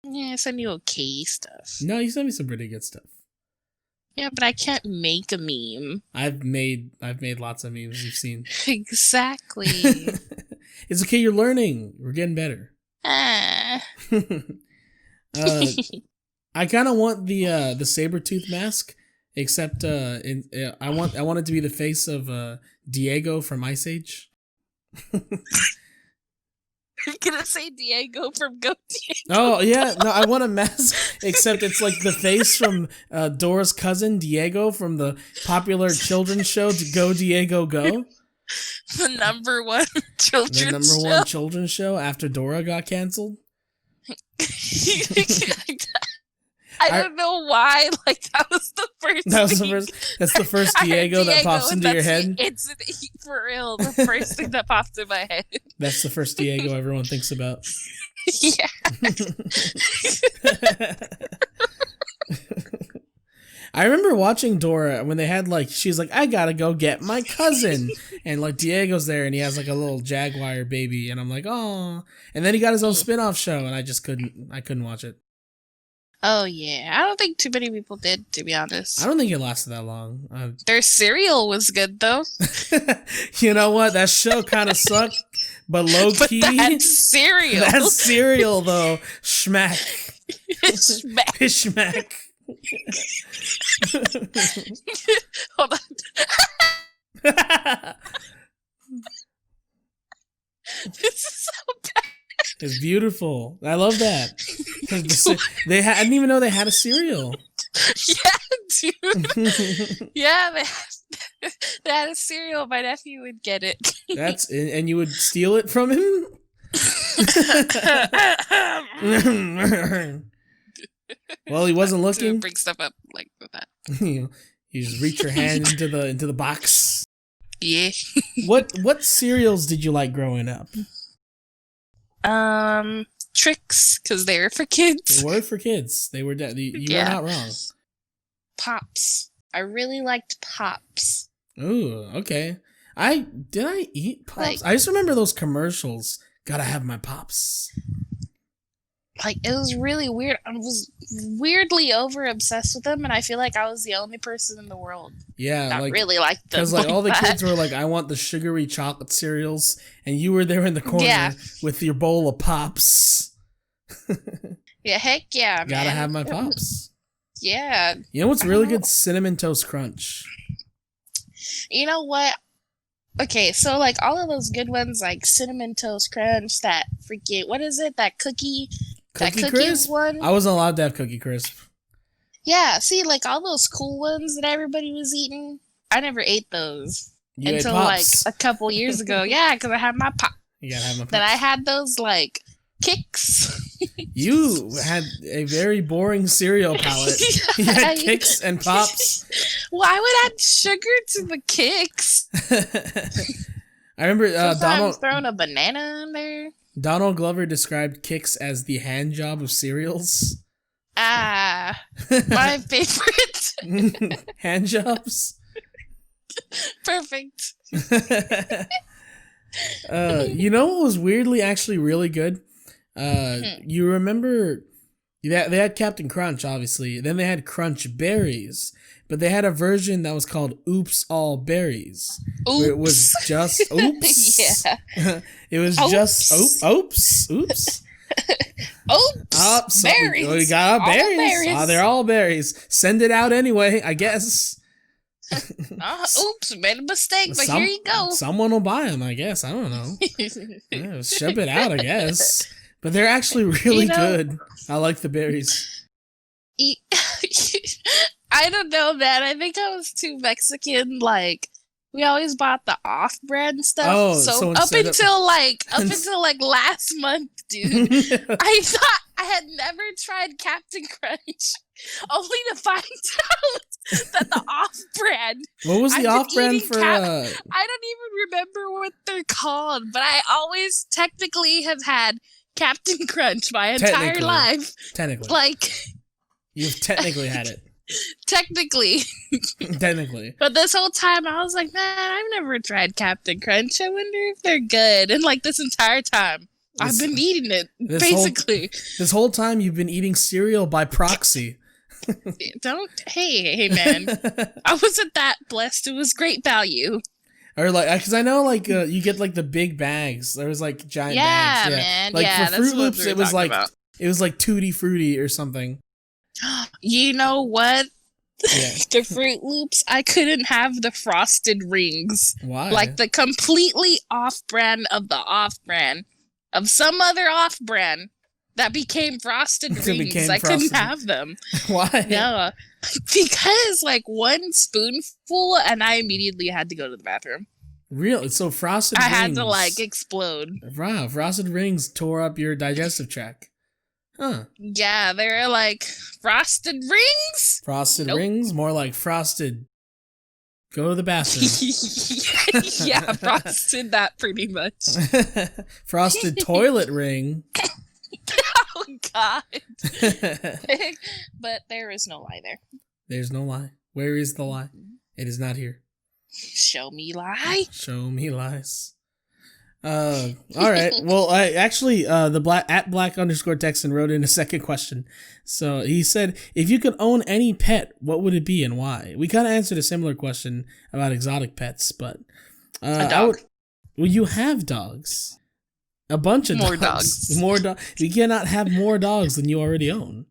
Speaker 1: Yeah, I send you okay stuff.
Speaker 2: No, you send me some pretty good stuff.
Speaker 1: Yeah, but I can't make a meme.
Speaker 2: I've made lots of memes. You've seen.
Speaker 1: Exactly.
Speaker 2: It's okay. You're learning. We're getting better. I kind of want the saber-tooth mask, except I want it to be the face of Diego from Ice Age.
Speaker 1: I'm gonna say Diego from Go Diego.
Speaker 2: Oh yeah, no, I want a mask, except it's like the face from Dora's cousin Diego from the popular children's show Go Diego Go.
Speaker 1: The number one children's show.
Speaker 2: The number one children's show after Dora got canceled.
Speaker 1: I don't know why. Like that was the first.
Speaker 2: That's the first Diego that pops into your head.
Speaker 1: It's for real. The first thing that popped in my head.
Speaker 2: That's the first Diego everyone thinks about.
Speaker 1: Yeah.
Speaker 2: I remember watching Dora when they had she's like, I gotta go get my cousin, and Diego's there and he has a little jaguar baby, and I'm like, oh, and then he got his own spin-off show, and I just couldn't watch it.
Speaker 1: Oh yeah, I don't think too many people did, to be honest.
Speaker 2: I don't think it lasted that long.
Speaker 1: Their cereal was good though.
Speaker 2: You know what? That show kind of sucked, but low key.
Speaker 1: That's cereal.
Speaker 2: That's cereal though. Schmack.
Speaker 1: Schmack.
Speaker 2: Schmack.
Speaker 1: Hold on. This is so bad.
Speaker 2: It's beautiful. I love that. I didn't even know they had a cereal.
Speaker 1: Yeah, dude. Yeah, they had a cereal. My nephew would get it.
Speaker 2: And you would steal it from him? Well, he wasn't looking.
Speaker 1: Bring stuff up like that.
Speaker 2: You just reach your hand into the box.
Speaker 1: Yeah.
Speaker 2: What cereals did you like growing up?
Speaker 1: Tricks, because they were for kids.
Speaker 2: They were for kids. They were. You were not wrong.
Speaker 1: Pops. I really liked Pops.
Speaker 2: Ooh, okay. Did I eat Pops? I just remember those commercials. Gotta have my Pops.
Speaker 1: It was really weird. I was weirdly over obsessed with them, and I feel like I was the only person in the world that really liked them.
Speaker 2: Because all the kids were like, I want the sugary chocolate cereals, and you were there in the corner with your bowl of Pops.
Speaker 1: Yeah, heck yeah, man.
Speaker 2: Gotta have my Pops.
Speaker 1: Yeah.
Speaker 2: You know what's really good? Cinnamon Toast Crunch.
Speaker 1: You know what? Okay, so all of those good ones, like Cinnamon Toast Crunch, that freaking, what is it? That cookie
Speaker 2: crisp
Speaker 1: one?
Speaker 2: I wasn't allowed to have Cookie Crisp.
Speaker 1: Yeah, see, all those cool ones that everybody was eating, I never ate those until a couple years ago. Yeah, because I had my Pop.
Speaker 2: You gotta have my Pops.
Speaker 1: Then I had those Kicks.
Speaker 2: You had a very boring cereal palette. You had Kicks and Pops.
Speaker 1: Why would add sugar to the Kicks?
Speaker 2: I remember
Speaker 1: Donald throwing a banana in there.
Speaker 2: Donald Glover described Kicks as the hand job of cereals.
Speaker 1: Ah, my favorite.
Speaker 2: Hand jobs.
Speaker 1: Perfect.
Speaker 2: You know what was weirdly actually really good? You remember they had Captain Crunch, obviously. Then they had Crunch Berries, but they had a version that was called Oops All Berries.
Speaker 1: Oops.
Speaker 2: Where it was just oops.
Speaker 1: Yeah.
Speaker 2: It was just oops.
Speaker 1: Oops.
Speaker 2: Berries. We got our berries. Oh, they're all berries. Send it out anyway, I guess.
Speaker 1: Oops, made a mistake, but here you go.
Speaker 2: Someone will buy them, I guess. I don't know. Yeah, ship it out, I guess. But they're actually really good. I like the berries.
Speaker 1: I don't know, man. I think I was too Mexican. We always bought the off-brand stuff.
Speaker 2: Oh,
Speaker 1: so up until last month, dude, I thought I had never tried Captain Crunch, only to find out that the off-brand.
Speaker 2: What was the off-brand for?
Speaker 1: I don't even remember what they're called, but I always technically have had Captain Crunch my entire life.
Speaker 2: Technically. You've technically had it.
Speaker 1: Technically. But this whole time I was like, man, I've never tried Captain Crunch. I wonder if they're good. And this entire time, I've been eating it, basically.
Speaker 2: This whole time you've been eating cereal by proxy.
Speaker 1: Hey, man. I wasn't that blessed. It was great value.
Speaker 2: Or because I know you get the big bags. There was giant bags.
Speaker 1: Yeah, man.
Speaker 2: For Fruit Loops, it was it was Tutti Frutti or something.
Speaker 1: You know what?
Speaker 2: Yeah.
Speaker 1: The Fruit Loops, I couldn't have the frosted rings.
Speaker 2: Why?
Speaker 1: The completely off-brand of the off-brand. of some other off-brand that became Frosted Rings. I couldn't have them.
Speaker 2: Why?
Speaker 1: No, because like one spoonful and I immediately had to go to the bathroom.
Speaker 2: Real? So Frosted Rings.
Speaker 1: I had to like explode.
Speaker 2: Wow, Frosted Rings tore up your digestive tract. Huh.
Speaker 1: Yeah, they're like, Frosted Rings?
Speaker 2: Frosted Rings? More like frosted. Go to the bathroom.
Speaker 1: Yeah, frosted that pretty much.
Speaker 2: Frosted toilet ring.
Speaker 1: Oh, God. But there is no lie there.
Speaker 2: There's no lie. Where is the lie? It is not here.
Speaker 1: Show me lie.
Speaker 2: Show me lies. All right. Well, I actually the black_Texan wrote in a second question. So he said, if you could own any pet, what would it be and why? We kind of answered a similar question about exotic pets, but
Speaker 1: a dog.
Speaker 2: Well, you have dogs. A bunch of dogs. More dogs. You cannot have more dogs than you already own.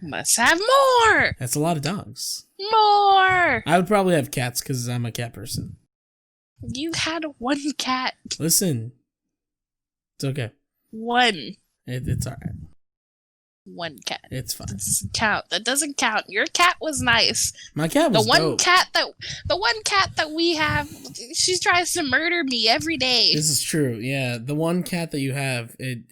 Speaker 1: Must have more.
Speaker 2: That's a lot of dogs.
Speaker 1: More.
Speaker 2: I would probably have cats because I'm a cat person.
Speaker 1: You had one cat.
Speaker 2: Listen. It's okay.
Speaker 1: One.
Speaker 2: It's all right.
Speaker 1: One cat.
Speaker 2: It's fine.
Speaker 1: That doesn't count. That doesn't count. Your cat was nice.
Speaker 2: My cat was dope.
Speaker 1: The one cat that we have, she tries to murder me every day.
Speaker 2: This is true. Yeah, the one cat that you have, it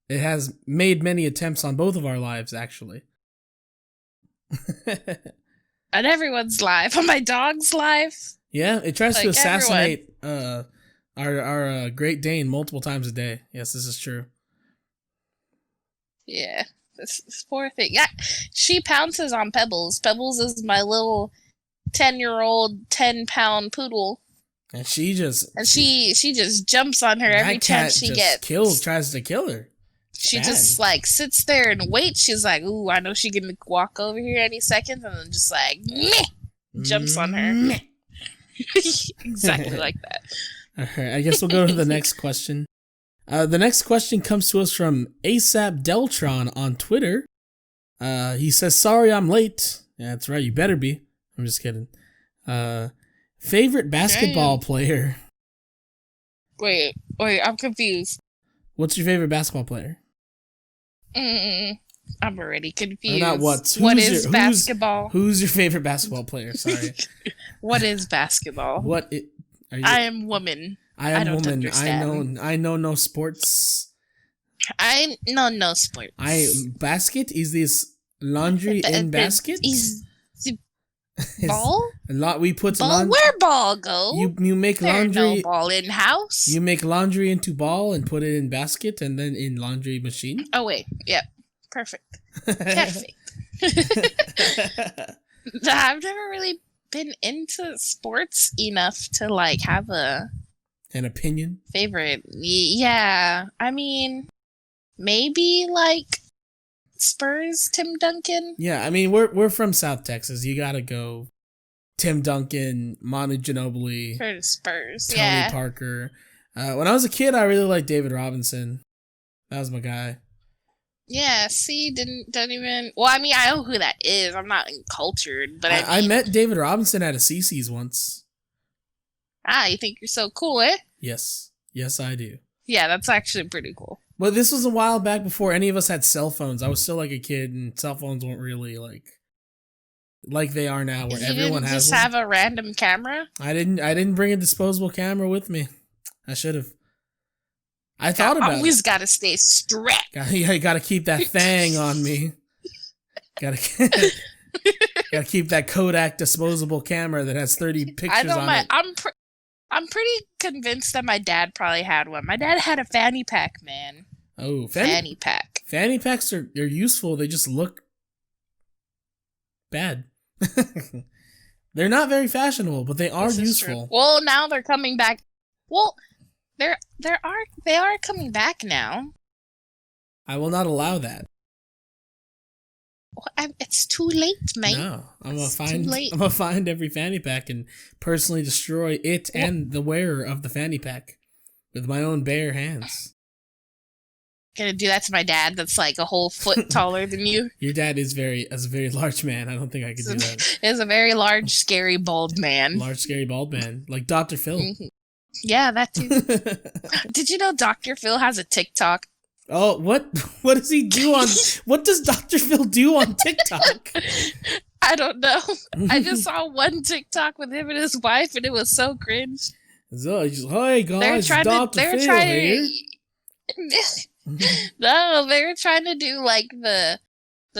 Speaker 2: has made many attempts on both of our lives, actually.
Speaker 1: On everyone's life. On my dog's life.
Speaker 2: Yeah, it tries to assassinate our Great Dane multiple times a day. Yes, this is true.
Speaker 1: Yeah, this poor thing. Yeah, she pounces on Pebbles. Pebbles is my little 10-year-old, 10-pound poodle.
Speaker 2: And she just
Speaker 1: jumps on her every chance she gets.
Speaker 2: Tries to kill her.
Speaker 1: She just like sits there and waits. She's like, "Ooh, I know she can walk over here any second," and then just like jumps on her. Exactly like that.
Speaker 2: All right, I guess we'll go to the next question. The next question comes to us from ASAP Deltron on Twitter. He says, "Sorry, I'm late." Yeah, that's right. You better be. I'm just kidding. Favorite basketball player?
Speaker 1: Wait, I'm confused.
Speaker 2: What's your favorite basketball player?
Speaker 1: I'm already confused.
Speaker 2: Not what?
Speaker 1: What is basketball?
Speaker 2: Who's your favorite basketball player? Sorry.
Speaker 1: What is basketball? I am woman.
Speaker 2: I
Speaker 1: don't
Speaker 2: woman.
Speaker 1: understand.
Speaker 2: I know no sports.
Speaker 1: I know no sports.
Speaker 2: Basket is this laundry in basket?
Speaker 1: Is the ball?
Speaker 2: We put
Speaker 1: ball. Where ball go?
Speaker 2: You make laundry.
Speaker 1: No ball in house.
Speaker 2: You make laundry into ball and put it in basket and then in laundry machine.
Speaker 1: Oh wait, yep, perfect. Perfect. I've never really been into sports enough to like have
Speaker 2: an opinion.
Speaker 1: Favorite. Yeah, I mean, maybe like Spurs, Tim Duncan.
Speaker 2: Yeah, I mean we're from South Texas. You gotta go Tim Duncan, Manu Ginobili,
Speaker 1: for Spurs.
Speaker 2: Tony Parker. When I was a kid, I really liked David Robinson. That was my guy.
Speaker 1: Yeah, see, don't even. Well, I mean, I know who that is. I'm not cultured, but
Speaker 2: I met David Robinson at a CC's once.
Speaker 1: You think you're so cool, eh?
Speaker 2: Yes, I do.
Speaker 1: Yeah, that's actually pretty cool.
Speaker 2: But this was a while back before any of us had cell phones. I was still like a kid, and cell phones weren't really like they are now, where everyone has.
Speaker 1: Just have a random camera.
Speaker 2: I didn't bring a disposable camera with me. I should have. I thought about it.
Speaker 1: Always gotta stay strapped.
Speaker 2: You gotta keep that thing on me. Gotta keep that Kodak disposable camera that has 30 pictures on it.
Speaker 1: I'm pretty convinced that my dad probably had one. My dad had a fanny pack, man.
Speaker 2: Oh,
Speaker 1: fanny pack.
Speaker 2: Fanny packs they're useful. They just look bad. They're not very fashionable, but they are useful.
Speaker 1: Well, now they're coming back. Well, they are coming back now.
Speaker 2: I will not allow that.
Speaker 1: Well, it's too late, mate.
Speaker 2: No, I'm gonna find every fanny pack and personally destroy it and the wearer of the fanny pack with my own bare hands.
Speaker 1: Gonna do that to my dad that's like a whole foot taller than you.
Speaker 2: Your dad is a very large man. I don't think I could do that.
Speaker 1: Is a very large, scary, bald man.
Speaker 2: Large, scary, bald man. Like Dr. Phil.
Speaker 1: Mm-hmm. Yeah, that too. Did you know Dr. Phil has a TikTok?
Speaker 2: Oh, what does he do on? What does Dr. Phil do on TikTok?
Speaker 1: I don't know. I just saw one TikTok with him and his wife, and it was so cringe.
Speaker 2: So he's just, hey guys, Dr. Phil here.
Speaker 1: No, they were trying to do like the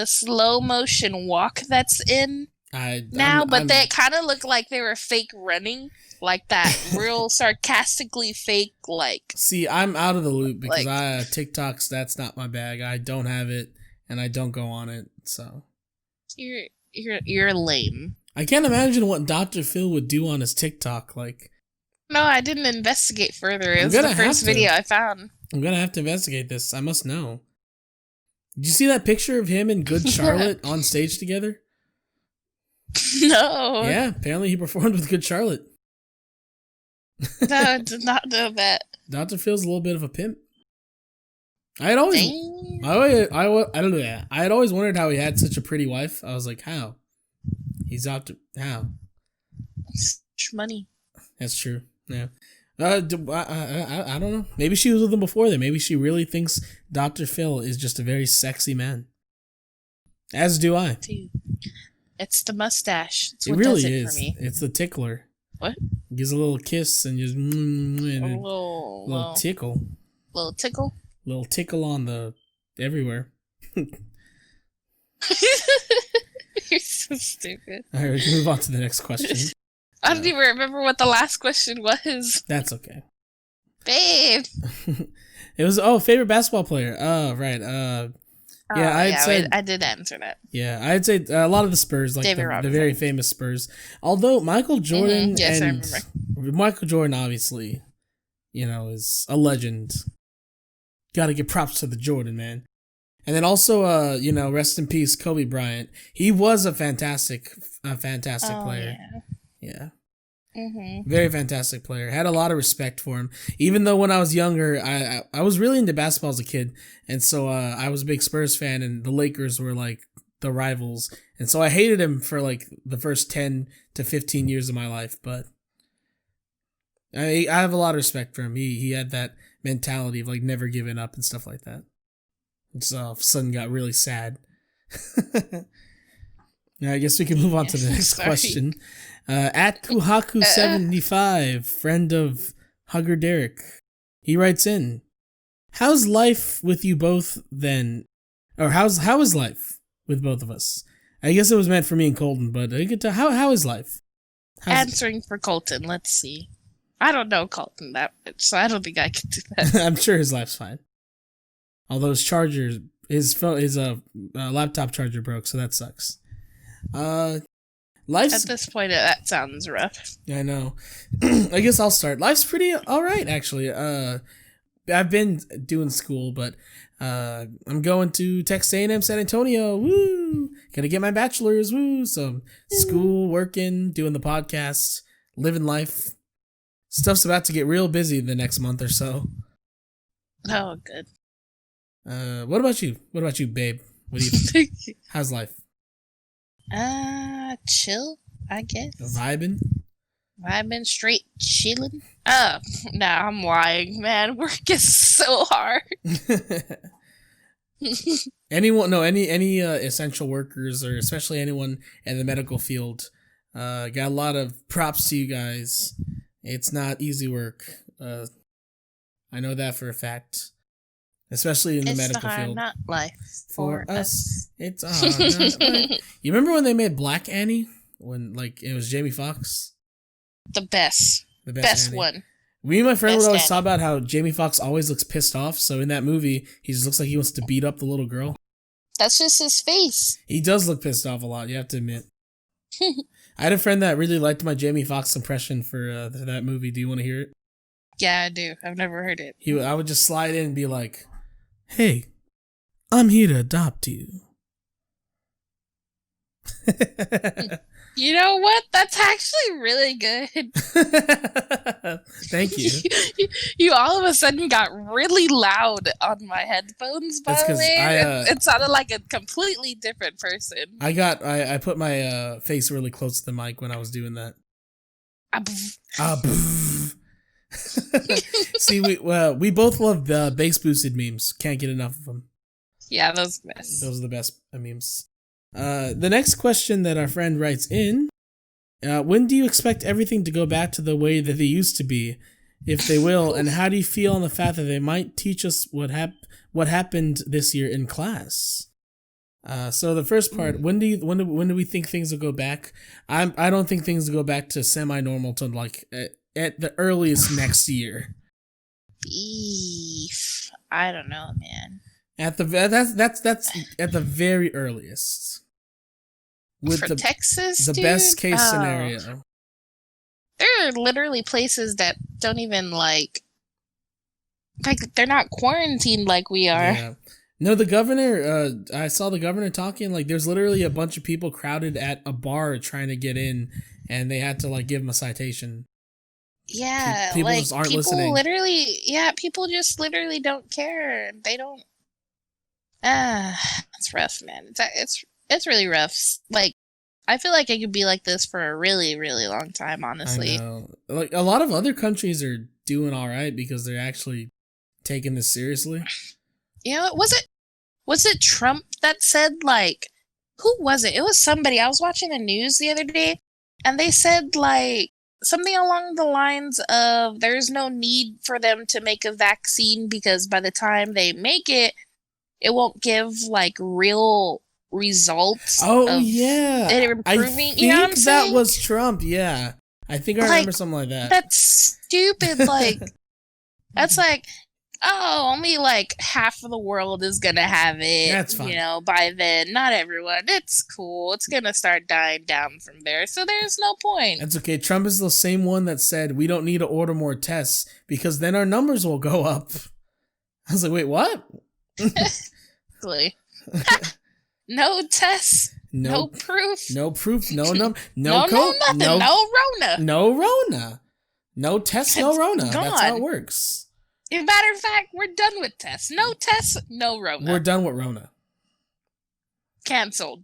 Speaker 1: slow motion walk that's in now, but they kind of look like they were fake running, like that real sarcastically fake like.
Speaker 2: See, I'm out of the loop because TikToks, that's not my bag. I don't have it and I don't go on it, so
Speaker 1: you're lame.
Speaker 2: I can't imagine what Dr. Phil would do on his TikTok. Like,
Speaker 1: no, I didn't investigate further. It was the first video I found.
Speaker 2: I'm gonna have to investigate this. I must know. Did you see that picture of him and Good Charlotte on stage together?
Speaker 1: No.
Speaker 2: Yeah, apparently he performed with Good Charlotte.
Speaker 1: No, I did not know that.
Speaker 2: Dr. Phil's a little bit of a pimp. I had always wondered how he had such a pretty wife. I was like, how? How?
Speaker 1: Money.
Speaker 2: That's true. Yeah. I don't know. Maybe she was with him before then. Maybe she really thinks Dr. Phil is just a very sexy man. As do I.
Speaker 1: It's the mustache. It's
Speaker 2: it
Speaker 1: what
Speaker 2: really
Speaker 1: does it
Speaker 2: is.
Speaker 1: For me.
Speaker 2: It's the tickler.
Speaker 1: What?
Speaker 2: Gives a little kiss and just and
Speaker 1: a
Speaker 2: little tickle.
Speaker 1: Little tickle?
Speaker 2: Little tickle on the everywhere.
Speaker 1: You're so stupid.
Speaker 2: Alright, we can move on to the next question.
Speaker 1: I don't even remember what the last question was.
Speaker 2: That's okay.
Speaker 1: Babe.
Speaker 2: It was favorite basketball player. Oh, right.
Speaker 1: I did answer that.
Speaker 2: Yeah, I'd say a lot of the Spurs, like the very famous Spurs. Although Michael Jordan
Speaker 1: yes, I remember.
Speaker 2: Michael Jordan obviously, is a legend. Got to give props to the Jordan, man. And then also rest in peace Kobe Bryant. He was a fantastic player. Yeah. Mm-hmm. Very fantastic player. Had a lot of respect for him. Even though when I was younger, I was really into basketball as a kid. And so I was a big Spurs fan and the Lakers were like the rivals. And so I hated him for like the first 10 to 15 years of my life. But I have a lot of respect for him. He had that mentality of like never giving up and stuff like that. And so all of a sudden got really sad. Now, I guess we can move on to the next question. At Kuhaku75, friend of Hugger Derek, he writes in, how's life with you both then? Or how is life with both of us? I guess it was meant for me and Colton, but I get to how is life?
Speaker 1: Answering for Colton, let's see. I don't know Colton that much, so I don't think I can do that.
Speaker 2: I'm sure his life's fine. Although his charger, his laptop charger broke, so that sucks. Life's
Speaker 1: at this point that sounds rough.
Speaker 2: I know. I guess I'll start. Life's pretty all right actually. I've been doing school, but I'm going to Texas A&M San Antonio. Woo! Gonna get my bachelor's. Woo! So school, working, doing the podcast, living life. Stuff's about to get real busy the next month or so.
Speaker 1: Oh, good.
Speaker 2: What about you? What about you, babe? What do you think? How's life?
Speaker 1: Chill, I guess.
Speaker 2: Vibing,
Speaker 1: straight chilling. Oh, no, I'm lying, man. Work is so hard.
Speaker 2: Any essential workers, or especially anyone in the medical field, got a lot of props to you guys. It's not easy work. I know that for a fact. Especially in the medical field. It's
Speaker 1: not life for us.
Speaker 2: It's not life. You remember when they made Black Annie? When it was Jamie Foxx?
Speaker 1: The best one.
Speaker 2: Me and my friend would always talk about how Jamie Foxx always looks pissed off. So in that movie, he just looks like he wants to beat up the little girl.
Speaker 1: That's just his face.
Speaker 2: He does look pissed off a lot, you have to admit. I had a friend that really liked my Jamie Foxx impression for that movie. Do you want to hear it?
Speaker 1: Yeah, I do. I've never heard it.
Speaker 2: I would just slide in and be like, hey, I'm here to adopt you.
Speaker 1: You know what? That's actually really good.
Speaker 2: Thank you.
Speaker 1: You all of a sudden got really loud on my headphones, by the way. It sounded like a completely different person.
Speaker 2: I put my face really close to the mic when I was doing that. See, we both love the bass boosted memes. Can't get enough of them.
Speaker 1: Yeah, those are the best.
Speaker 2: Those are the best memes. The next question that our friend writes in: when do you expect everything to go back to the way that they used to be, if they will, and how do you feel on the fact that they might teach us what happened this year in class? So the first part: when do we think things will go back? I don't think things will go back to semi-normal till like at the earliest next year.
Speaker 1: I don't know, man.
Speaker 2: That's at the very earliest. With
Speaker 1: For Texas,
Speaker 2: the
Speaker 1: dude?
Speaker 2: best case scenario.
Speaker 1: There are literally places that don't even like they're not quarantined like we are.
Speaker 2: Yeah. No, the governor, I saw the governor talking, like there's literally a bunch of people crowded at a bar trying to get in, and they had to like give them a citation.
Speaker 1: Yeah,
Speaker 2: people
Speaker 1: like
Speaker 2: just aren't
Speaker 1: people
Speaker 2: listening.
Speaker 1: People just literally don't care. They don't. It's rough, man. It's really rough. Like, I feel like it could be like this for a really, really long time, honestly.
Speaker 2: I know. Like, a lot of other countries are doing all right because they're actually taking this seriously.
Speaker 1: You know, was it Trump that said, like, who was it? It was somebody. I was watching the news the other day, and they said, like, something along the lines of there's no need for them to make a vaccine because by the time they make it, it won't give, like, real results.
Speaker 2: Oh, yeah.
Speaker 1: It improving.
Speaker 2: I think that was Trump, yeah. I think I remember something like that.
Speaker 1: That's stupid. Like, that's like, oh, only like half of the world is gonna have it.
Speaker 2: That's fine.
Speaker 1: You know, by then, not everyone. It's cool. It's gonna start dying down from there. So there's no point.
Speaker 2: That's okay. Trump is the same one that said we don't need to order more tests because then our numbers will go up. I was like, wait, what?
Speaker 1: No tests. No proof.
Speaker 2: No proof. No
Speaker 1: nothing.
Speaker 2: No
Speaker 1: Rona.
Speaker 2: No Rona. No test. No Rona.
Speaker 1: Gone.
Speaker 2: That's how it works.
Speaker 1: As a matter of fact, we're done with tests. No tests. No Rona.
Speaker 2: We're done with Rona.
Speaker 1: Cancelled.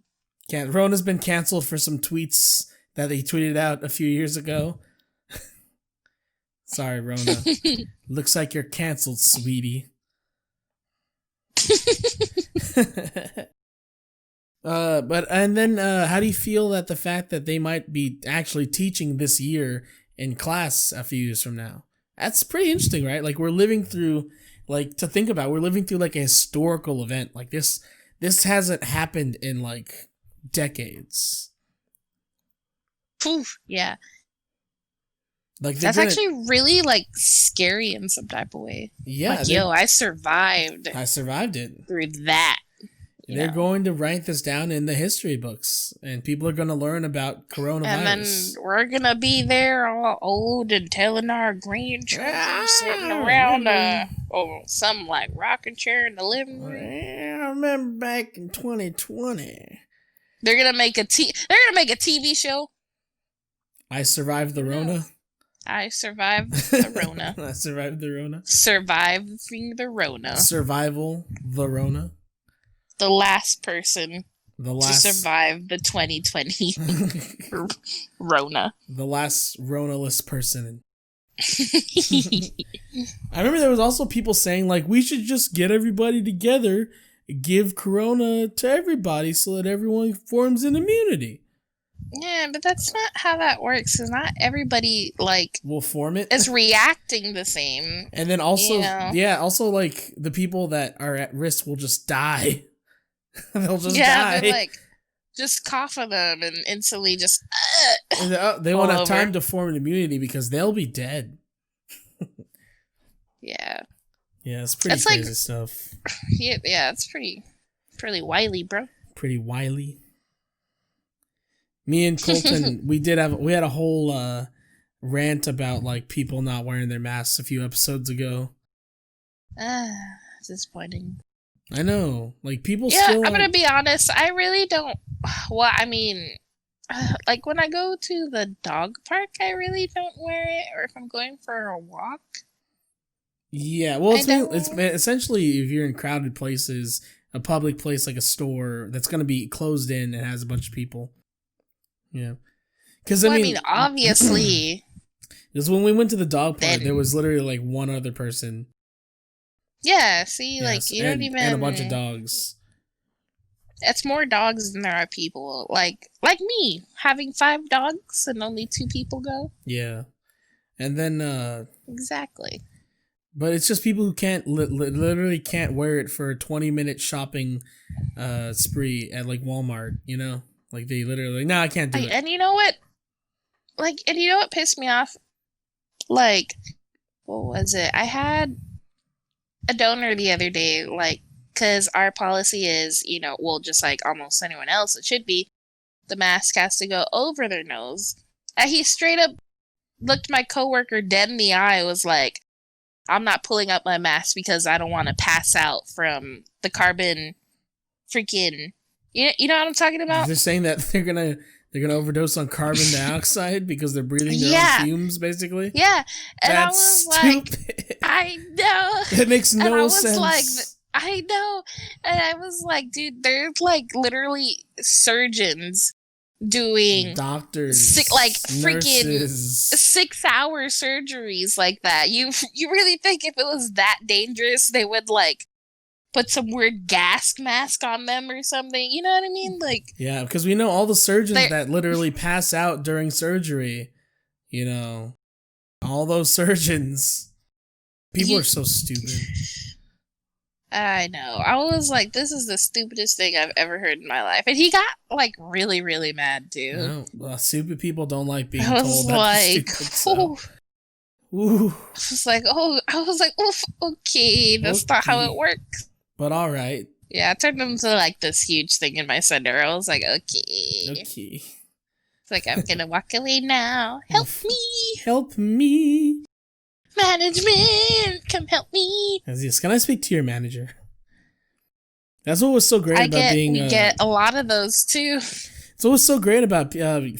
Speaker 2: Rona's been canceled for some tweets that they tweeted out a few years ago. Sorry, Rona. Looks like you're canceled, sweetie. But how do you feel that the fact that they might be actually teaching this year in class a few years from now? That's pretty interesting, right? Like we're living through like a historical event. Like this hasn't happened in like decades.
Speaker 1: Poof, yeah.
Speaker 2: Like
Speaker 1: that's actually really like scary in some type of way.
Speaker 2: Yeah.
Speaker 1: Like, I survived.
Speaker 2: I survived it.
Speaker 1: Through that.
Speaker 2: They're going to write this down in the history books, and people are going to learn about coronavirus.
Speaker 1: And then we're going to be there all old and telling our grandchildren sitting around some like rocking chair in the living room.
Speaker 2: I remember back in 2020.
Speaker 1: They're going to make a TV show.
Speaker 2: I survived the Rona.
Speaker 1: I survived the Rona.
Speaker 2: I survived the Rona.
Speaker 1: Surviving the Rona.
Speaker 2: Survival the Rona.
Speaker 1: The last person to survive the 2020 Rona.
Speaker 2: The last Rona-less person. I remember there was also people saying, like, we should just get everybody together, give Corona to everybody so that everyone forms an immunity.
Speaker 1: Yeah, but that's not how that works, because not everybody, like...
Speaker 2: will form it.
Speaker 1: Is reacting the same.
Speaker 2: And then also, also, like, the people that are at risk will just die. They'll just die.
Speaker 1: Yeah, they're like, just cough on them and instantly just...
Speaker 2: they won't have time to form an immunity because they'll be dead.
Speaker 1: Yeah.
Speaker 2: Yeah, it's pretty crazy stuff.
Speaker 1: Yeah, it's pretty wily, bro.
Speaker 2: Pretty wily. Me and Colton, we had a whole rant about like people not wearing their masks a few episodes ago.
Speaker 1: Disappointing.
Speaker 2: I know, like people.
Speaker 1: Yeah,
Speaker 2: still
Speaker 1: I'm gonna be honest. I really don't. Well, I mean, like when I go to the dog park, I really don't wear it. Or if I'm going for a walk.
Speaker 2: Yeah, well, it's essentially if you're in crowded places, a public place like a store that's gonna be closed in and has a bunch of people. Yeah, because I mean,
Speaker 1: obviously.
Speaker 2: Because when we went to the dog park, there was literally like one other person.
Speaker 1: Yeah, see, like, you don't even...
Speaker 2: And a bunch of dogs.
Speaker 1: It's more dogs than there are people. Like me, having 5 dogs and only 2 people go.
Speaker 2: Yeah. And then...
Speaker 1: Exactly.
Speaker 2: But it's just people who can't, literally can't wear it for a 20-minute shopping spree at, like, Walmart, you know? Like, they literally, like, no, I can't do it.
Speaker 1: And you know what? Like, and you know what pissed me off? Like, what was it? I had a donor the other day, like, because our policy is, you know, well, just like almost anyone else, it should be, the mask has to go over their nose. And he straight up looked my coworker dead in the eye, was like, I'm not pulling up my mask because I don't want to pass out from the carbon freaking... You know what I'm talking about?
Speaker 2: They're saying that they're gonna overdose on carbon dioxide because they're breathing their own fumes, basically.
Speaker 1: Yeah, and
Speaker 2: that's
Speaker 1: I was
Speaker 2: stupid.
Speaker 1: like, I know.
Speaker 2: It makes no
Speaker 1: and I was
Speaker 2: sense.
Speaker 1: Like, I know, and I was like, dude, there's like literally surgeons doing
Speaker 2: doctors,
Speaker 1: freaking
Speaker 2: nurses.
Speaker 1: 6-hour surgeries like that. You really think if it was that dangerous, they would like put some weird gas mask on them or something? You know what I mean? Like,
Speaker 2: yeah, because we know all the surgeons that literally pass out during surgery. You know, all those surgeons. People are so stupid.
Speaker 1: I know. I was like, this is the stupidest thing I've ever heard in my life. And he got like really, really mad too.
Speaker 2: No, well, stupid people don't like being told that stupid. So. Ooh.
Speaker 1: I was like, oof, okay, that's not how it works.
Speaker 2: But all right.
Speaker 1: Yeah, it turned into like this huge thing in my center. I was like, okay. It's like, I'm gonna walk away now. Help me.
Speaker 2: Help me.
Speaker 1: Management, come help me.
Speaker 2: Can I speak to your manager? That's what was so great about being...
Speaker 1: We get a lot of those too.
Speaker 2: So what's so great about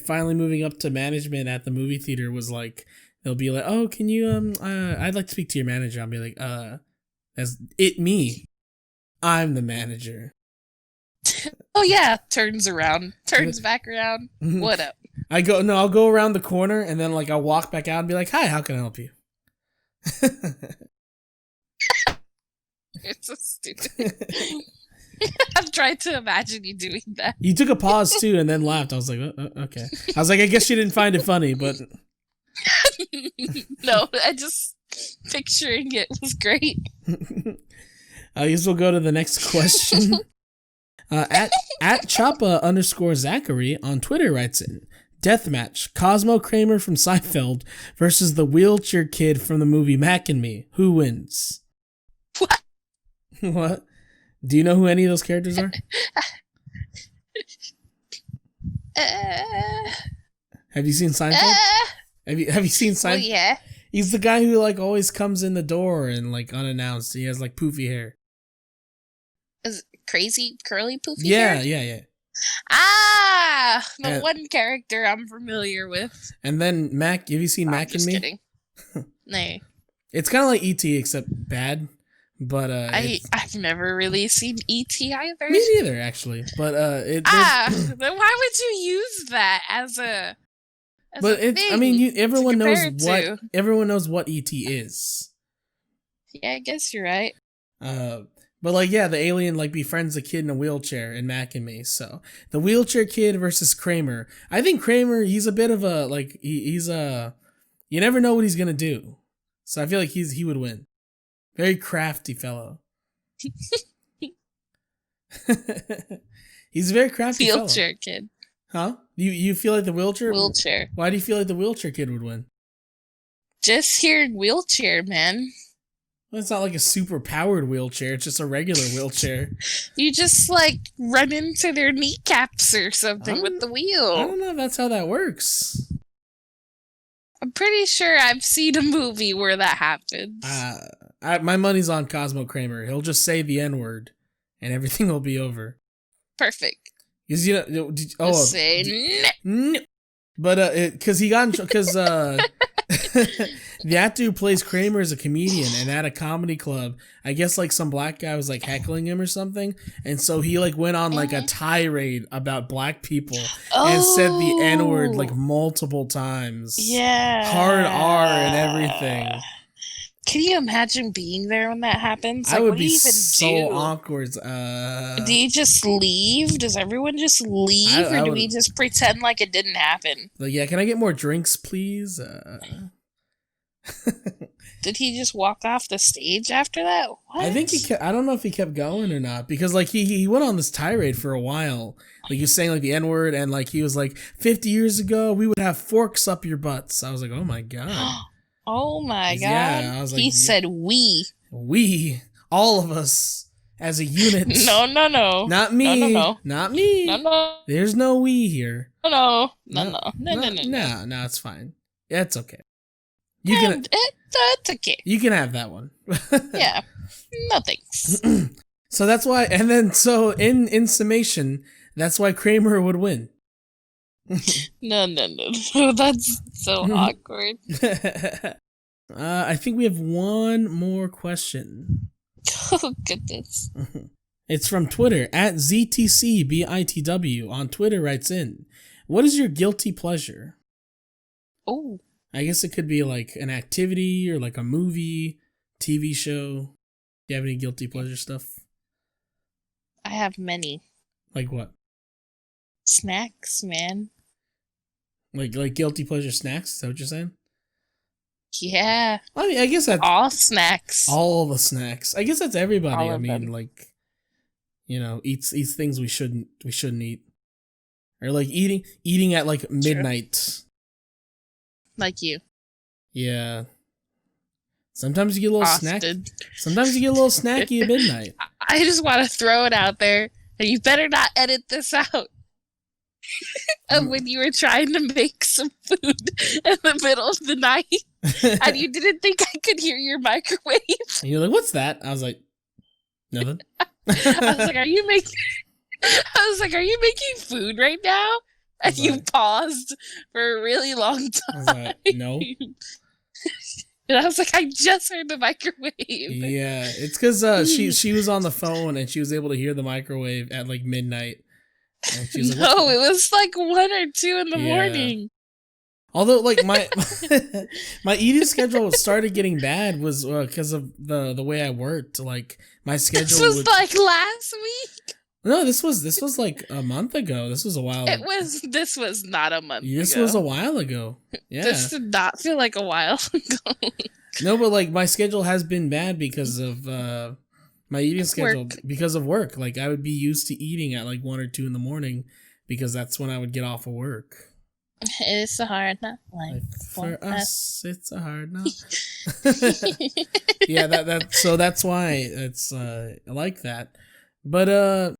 Speaker 2: finally moving up to management at the movie theater was like, they'll be like, oh, can you, I'd like to speak to your manager. I'll be like, that's it, me. I'm the manager.
Speaker 1: Oh yeah, turns back around. What up?
Speaker 2: I'll go around the corner and then like I'll walk back out and be like, hi, how can I help you?
Speaker 1: It's so stupid. I've tried to imagine you doing that.
Speaker 2: You took a pause too and then laughed. I was like, okay. I was like, I guess you didn't find it funny, but...
Speaker 1: No, I just picturing it was great.
Speaker 2: I guess we'll go to the next question. At Choppa_Zachary on Twitter writes in, Deathmatch, Cosmo Kramer from Seinfeld versus the wheelchair kid from the movie Mac and Me. Who wins?
Speaker 1: What?
Speaker 2: What? Do you know who any of those characters are? Have you seen Seinfeld? Have you seen Seinfeld?
Speaker 1: Well, yeah.
Speaker 2: He's the guy who like always comes in the door and like unannounced. He has like poofy hair.
Speaker 1: Is it crazy curly poofy hair?
Speaker 2: Yeah.
Speaker 1: The one character I'm familiar with.
Speaker 2: And then Mac, have you seen Mac and Me?
Speaker 1: Kidding. No.
Speaker 2: It's kind of like E.T. except bad. But
Speaker 1: I've never really seen E.T. either.
Speaker 2: Me neither, actually. But
Speaker 1: then why would you use that as a?
Speaker 2: But it's, I mean, everyone knows what E.T. is.
Speaker 1: Yeah, I guess you're right.
Speaker 2: But like, yeah, the alien like befriends a kid in a wheelchair in Mac and Me. So the wheelchair kid versus Kramer. I think Kramer, he's a bit of a like he's a you never know what he's gonna do. So I feel like he would win. Very crafty fellow. He's a very crafty
Speaker 1: wheelchair
Speaker 2: fellow.
Speaker 1: Kid.
Speaker 2: Huh? You feel like the wheelchair?
Speaker 1: Wheelchair.
Speaker 2: Why do you feel like the wheelchair kid would win?
Speaker 1: Just hearing wheelchair, man.
Speaker 2: Well, it's not like a super powered wheelchair. It's just a regular wheelchair.
Speaker 1: You just like run into their kneecaps or something with the wheel.
Speaker 2: I don't know if that's how that works.
Speaker 1: I'm pretty sure I've seen a movie where that happens.
Speaker 2: My money's on Cosmo Kramer. He'll just say the N-word and everything will be over.
Speaker 1: Perfect.
Speaker 2: Because
Speaker 1: say no.
Speaker 2: But because he got because The actor who plays Kramer is a comedian, and at a comedy club, I guess like some black guy was like heckling him or something, and so he like went on like a tirade about black people and said the N-word like multiple times.
Speaker 1: Yeah.
Speaker 2: Hard R and everything.
Speaker 1: Can you imagine being there when that happens? Like,
Speaker 2: I would
Speaker 1: what do
Speaker 2: be
Speaker 1: you even
Speaker 2: so
Speaker 1: do?
Speaker 2: awkward.
Speaker 1: Do you just leave? Does everyone just leave, or do we just pretend like it didn't happen?
Speaker 2: Like, yeah, can I get more drinks, please?
Speaker 1: Did he just walk off the stage after that? What?
Speaker 2: I think he kept, I don't know if he kept going or not, because like he went on this tirade for a while. Like he was saying like the N-word, and like he was like 50 years ago we would have forks up your butts. I was like, oh my god.
Speaker 1: Oh my god.
Speaker 2: Yeah, I was like,
Speaker 1: he said we.
Speaker 2: We, all of us as a unit.
Speaker 1: No.
Speaker 2: Not me.
Speaker 1: No.
Speaker 2: Not me.
Speaker 1: No.
Speaker 2: There's no we here.
Speaker 1: No,
Speaker 2: it's fine. Yeah, it's okay. You can.
Speaker 1: It's okay.
Speaker 2: You can have that one.
Speaker 1: Yeah. No thanks.
Speaker 2: So that's why, and then so in summation, that's why Kramer would win.
Speaker 1: No. That's so awkward.
Speaker 2: I think we have one more question.
Speaker 1: Oh goodness.
Speaker 2: It's from Twitter at ZTCBITW on Twitter writes in, what is your guilty pleasure?
Speaker 1: Oh.
Speaker 2: I guess it could be like an activity or like a movie, TV show. Do you have any guilty pleasure stuff?
Speaker 1: I have many.
Speaker 2: Like what?
Speaker 1: Snacks, man.
Speaker 2: Like guilty pleasure snacks? Is that what you're saying?
Speaker 1: Yeah.
Speaker 2: I mean, I guess that's
Speaker 1: all snacks.
Speaker 2: All the snacks. I guess that's everybody.
Speaker 1: All
Speaker 2: I
Speaker 1: of
Speaker 2: mean,
Speaker 1: them.
Speaker 2: like, you know, eats things we shouldn't eat, or like eating at like midnight.
Speaker 1: True. Like you.
Speaker 2: Yeah. Sometimes you get a little
Speaker 1: Austin.
Speaker 2: snack. Sometimes you get a little snacky at midnight.
Speaker 1: I just want to throw it out there, and you better not edit this out. Of when you were trying to make some food in the middle of the night, and you didn't think I could hear your microwave.
Speaker 2: And you're like, "What's that?" I was like, "Nothing."
Speaker 1: I was like, "Are you making?" I was like, "Are you making food right now?" And you paused for a really long time.
Speaker 2: I was like, no.
Speaker 1: And I was like, I just heard the microwave.
Speaker 2: Yeah, it's because she was on the phone and she was able to hear the microwave at like midnight. And she was like,
Speaker 1: no, it was like 1 or 2 in the morning.
Speaker 2: Although, like my my eating schedule started getting bad was because of the way I worked. Like my schedule.
Speaker 1: This was like last week.
Speaker 2: No, this was like a month ago. This was a while.
Speaker 1: This was not a month ago.
Speaker 2: This was a while ago. Yeah.
Speaker 1: This did not feel like a while ago.
Speaker 2: No, but like my schedule has been bad because of my eating schedule because of work. Like I would be used to eating at like 1 or 2 in the morning because that's when I would get off of work.
Speaker 1: It's a hard night. Like
Speaker 2: for us, it's a hard night. Yeah, so that's why it's I like that. But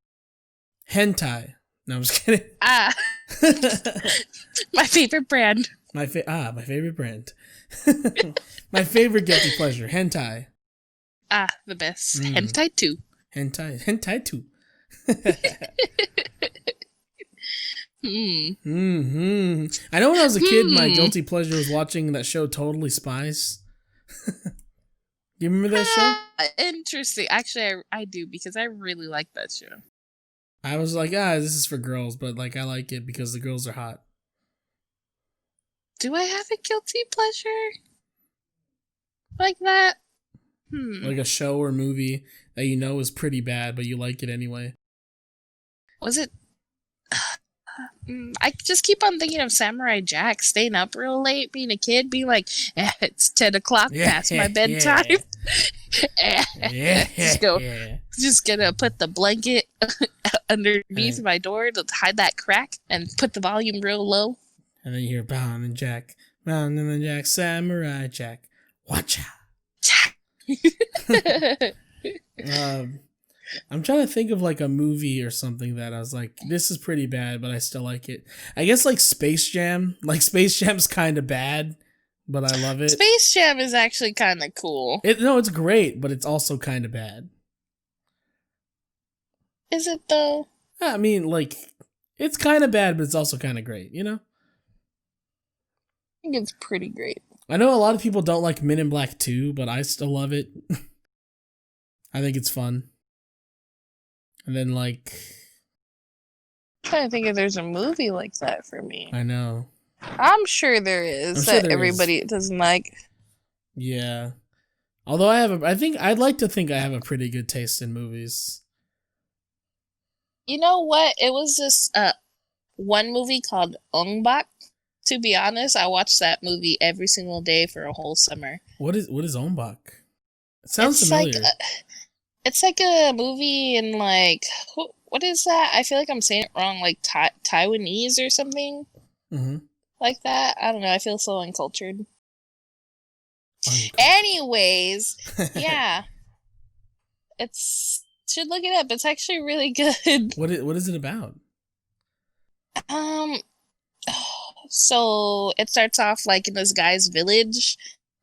Speaker 2: hentai. No, I'm just kidding.
Speaker 1: My favorite brand.
Speaker 2: My favorite brand. My favorite guilty pleasure, hentai.
Speaker 1: The best. Hentai 2.
Speaker 2: Hentai 2. I know when I was a kid, my guilty pleasure was watching that show Totally Spies. You remember that show?
Speaker 1: Interesting. Actually, I do because I really like that show.
Speaker 2: I was like, this is for girls, but like I like it because the girls are hot.
Speaker 1: Do I have a guilty pleasure like that?
Speaker 2: Like a show or movie that you know is pretty bad, but you like it anyway.
Speaker 1: Was it? I just keep on thinking of Samurai Jack, staying up real late, being a kid, being like, it's 10 o'clock past my bedtime. Just gonna put the blanket underneath my door to hide that crack and put the volume real low.
Speaker 2: And then you hear Bound and Jack, Samurai Jack, watch out. I'm trying to think of like a movie or something that I was like, this is pretty bad, but I still like it. I guess like Space Jam. Like Space Jam's kind of bad, but I love it.
Speaker 1: Space Jam is actually kind of cool.
Speaker 2: It's great, but it's also kind of bad.
Speaker 1: Is it though?
Speaker 2: I mean, like, it's kind of bad, but it's also kind of great, you know?
Speaker 1: I think it's pretty great.
Speaker 2: I know a lot of people don't like Men in Black 2, but I still love it. I think it's fun. And then, like...
Speaker 1: I'm trying to think if there's a movie like that for me.
Speaker 2: I know.
Speaker 1: I'm sure there is that everybody doesn't like.
Speaker 2: Yeah. Although I'd like to think I have a pretty good taste in movies.
Speaker 1: You know what? It was this one movie called Ong Bak. To be honest, I watched that movie every single day for a whole summer.
Speaker 2: What is Ong Bak? It sounds familiar.
Speaker 1: It's like a movie in like what is that? I feel like I'm saying it wrong, like Taiwanese or something. Mm-hmm. Like that. I don't know. I feel so uncultured. Anyways, yeah, should look it up. It's actually really good.
Speaker 2: What is it about?
Speaker 1: So it starts off like in this guy's village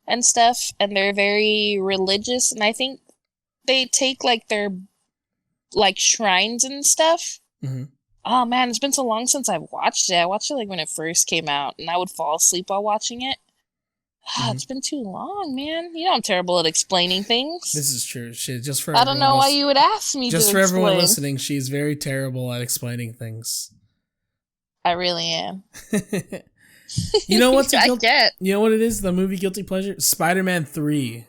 Speaker 1: and stuff, and they're very religious, and I think they take like their like shrines and stuff. Mm-hmm. Oh man, it's been so long since I've watched it. I watched it like when it first came out, and I would fall asleep while watching it. Mm-hmm. It's been too long, man. You know I'm terrible at explaining things.
Speaker 2: This is true. Just for
Speaker 1: I don't know why you would ask me.
Speaker 2: Just for everyone listening, she's very terrible at explaining things.
Speaker 1: I really am.
Speaker 2: You know what's you know what it is? The movie guilty pleasure? Spider-Man 3.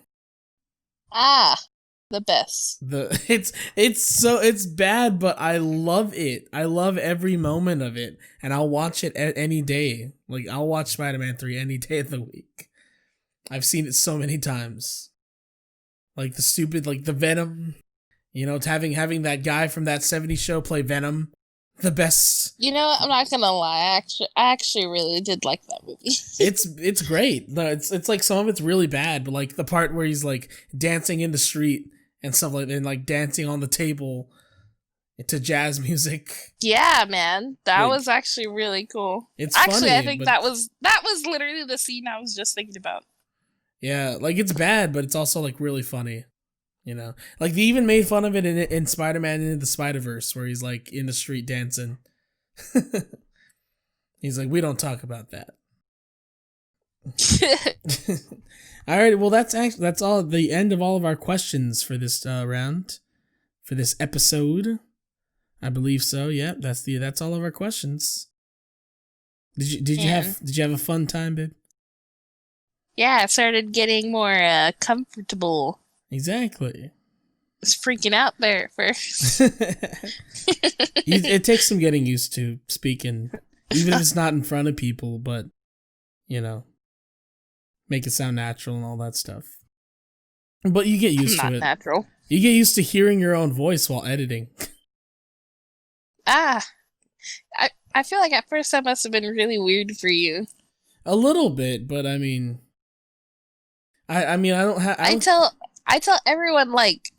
Speaker 1: The best.
Speaker 2: It's bad, but I love it. I love every moment of it, and I'll watch it any day. Like I'll watch Spider-Man 3 any day of the week. I've seen it so many times. Like the Venom, you know, it's having that guy from that 70s show play Venom. The best.
Speaker 1: You know, I'm not gonna lie. I actually really did like that movie.
Speaker 2: It's great. No, it's like some of it's really bad, but like the part where he's like dancing in the street and stuff like that, and like dancing on the table to jazz music.
Speaker 1: Yeah, man, that was actually really cool.
Speaker 2: It's
Speaker 1: actually,
Speaker 2: funny,
Speaker 1: I think that was literally the scene I was just thinking about.
Speaker 2: Yeah, like it's bad, but it's also like really funny. You know, like they even made fun of it in Spider-Man Into the Spider-Verse, where he's like in the street dancing. He's like, we don't talk about that. All right, well that's all the end of all of our questions for this round, for this episode. I believe so. Yeah, that's all of our questions. Did you have a fun time, babe?
Speaker 1: Yeah, I started getting more comfortable.
Speaker 2: Exactly.
Speaker 1: It's freaking out there at first.
Speaker 2: It takes some getting used to speaking, even if it's not in front of people, but, you know, make it sound natural and all that stuff. But you get used to it.
Speaker 1: Not natural.
Speaker 2: You get used to hearing your own voice while editing.
Speaker 1: I feel like at first that must have been really weird for you.
Speaker 2: A little bit, but I mean, I don't have.
Speaker 1: I tell everyone, like...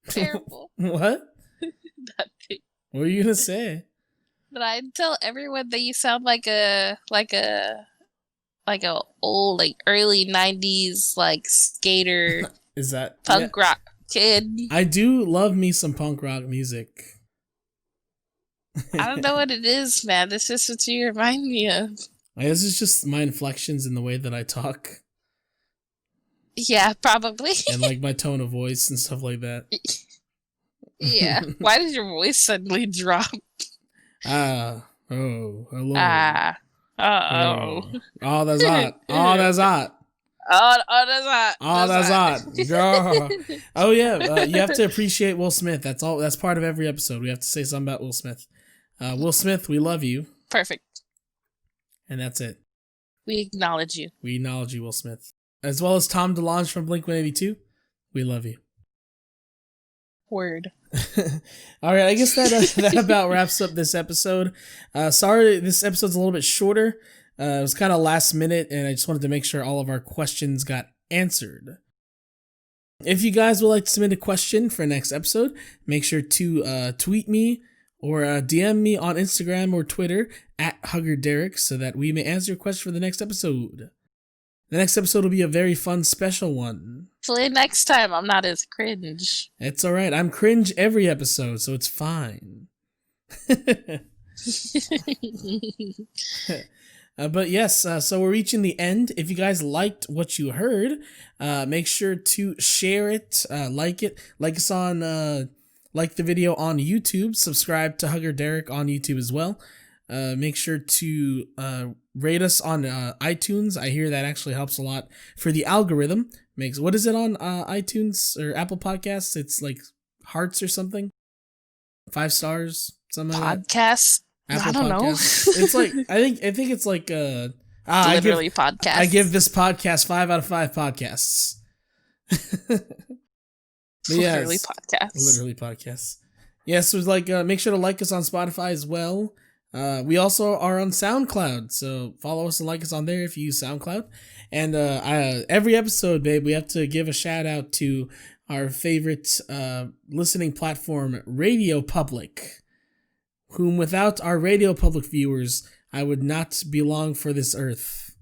Speaker 1: Terrible.
Speaker 2: What?
Speaker 1: Nothing.
Speaker 2: What were you gonna say?
Speaker 1: But I tell everyone that you sound like a old, like, early 90s, like, skater...
Speaker 2: Is that...
Speaker 1: punk rock kid.
Speaker 2: I do love me some punk rock music.
Speaker 1: I don't know what it is, man. It's just what you remind me of.
Speaker 2: This is just my inflections in the way that I talk.
Speaker 1: Yeah, probably.
Speaker 2: And like my tone of voice and stuff like that.
Speaker 1: Yeah. Why did your voice suddenly drop?
Speaker 2: Hello.
Speaker 1: Oh,
Speaker 2: that's hot. Oh, that's hot.
Speaker 1: That's hot.
Speaker 2: That's hot. Oh yeah, you have to appreciate Will Smith. That's all. That's part of every episode. We have to say something about Will Smith. Will Smith, we love you.
Speaker 1: Perfect.
Speaker 2: And that's it.
Speaker 1: We acknowledge you.
Speaker 2: We acknowledge you, Will Smith. As well as Tom DeLonge from Blink-182. We love you.
Speaker 1: Word.
Speaker 2: All right, I guess that about wraps up this episode. Sorry, this episode's a little bit shorter. It was kind of last minute, and I just wanted to make sure all of our questions got answered. If you guys would like to submit a question for next episode, make sure to tweet me or DM me on Instagram or Twitter at HuggerDerek so that we may answer your question for the next episode. The next episode will be a very fun, special one.
Speaker 1: Hopefully next time I'm not as cringe.
Speaker 2: It's alright. I'm cringe every episode, so it's fine. But yes, so we're reaching the end. If you guys liked what you heard, make sure to share it, like us on, like the video on YouTube, subscribe to Hugger Derek on YouTube as well. Make sure to rate us on iTunes. I hear that actually helps a lot for the algorithm. What is it on iTunes or Apple Podcasts? It's like hearts or something. 5 stars, something like that.
Speaker 1: Podcasts.
Speaker 2: Apple
Speaker 1: I don't
Speaker 2: Podcasts.
Speaker 1: know.
Speaker 2: It's like I think it's like
Speaker 1: literally podcasts.
Speaker 2: I give this podcast 5 out of 5 podcasts.
Speaker 1: Literally podcasts.
Speaker 2: Literally podcasts. Yeah, so like make sure to like us on Spotify as well. We also are on SoundCloud, so follow us and like us on there if you use SoundCloud. And every episode, babe, we have to give a shout out to our favorite listening platform, Radio Public, whom without our Radio Public viewers, I would not belong for this earth.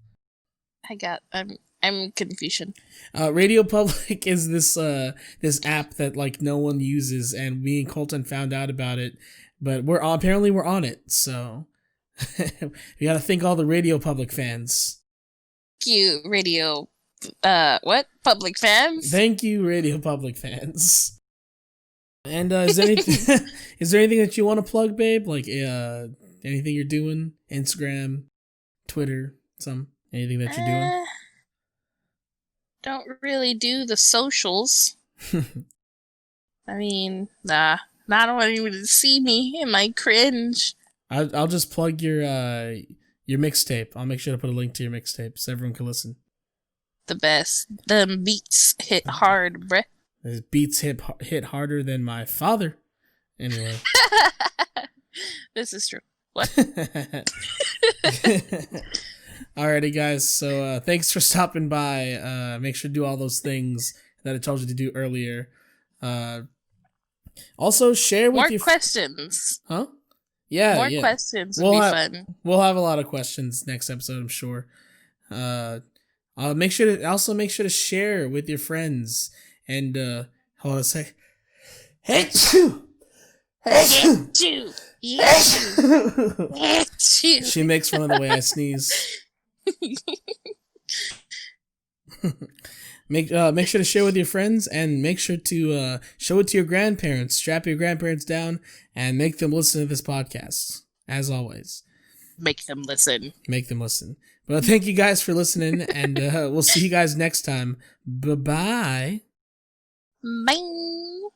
Speaker 1: I'm confusion.
Speaker 2: Radio Public is this app that like no one uses, and me and Colton found out about it, but we're on it, so we gotta thank all the Radio Public fans.
Speaker 1: Thank you, Radio. What? Public fans?
Speaker 2: Thank you, Radio Public fans. And is there anything that you want to plug, babe? Like anything you're doing? Instagram, Twitter, anything that you're doing?
Speaker 1: Don't really do the socials. I mean, nah. I don't want anyone to see me in my cringe.
Speaker 2: I'll just plug your mixtape. I'll make sure to put a link to your mixtape so everyone can listen.
Speaker 1: The best. Them beats hit hard, bruh.
Speaker 2: His beats hit harder than my father. Anyway.
Speaker 1: This is true. What?
Speaker 2: Alrighty, guys. So thanks for stopping by. Make sure to do all those things that I told you to do earlier. Also, share with
Speaker 1: more questions.
Speaker 2: Huh? Yeah.
Speaker 1: More questions would be fun.
Speaker 2: We'll have a lot of questions next episode, I'm sure. Make sure to share with your friends and hold on a sec. She makes fun of the way I sneeze. Make sure to share with your friends, and make sure to show it to your grandparents. Strap your grandparents down and make them listen to this podcast. As always,
Speaker 1: make them listen.
Speaker 2: Well, thank you guys for listening, and we'll see you guys next time. Bye-bye.
Speaker 1: Bye.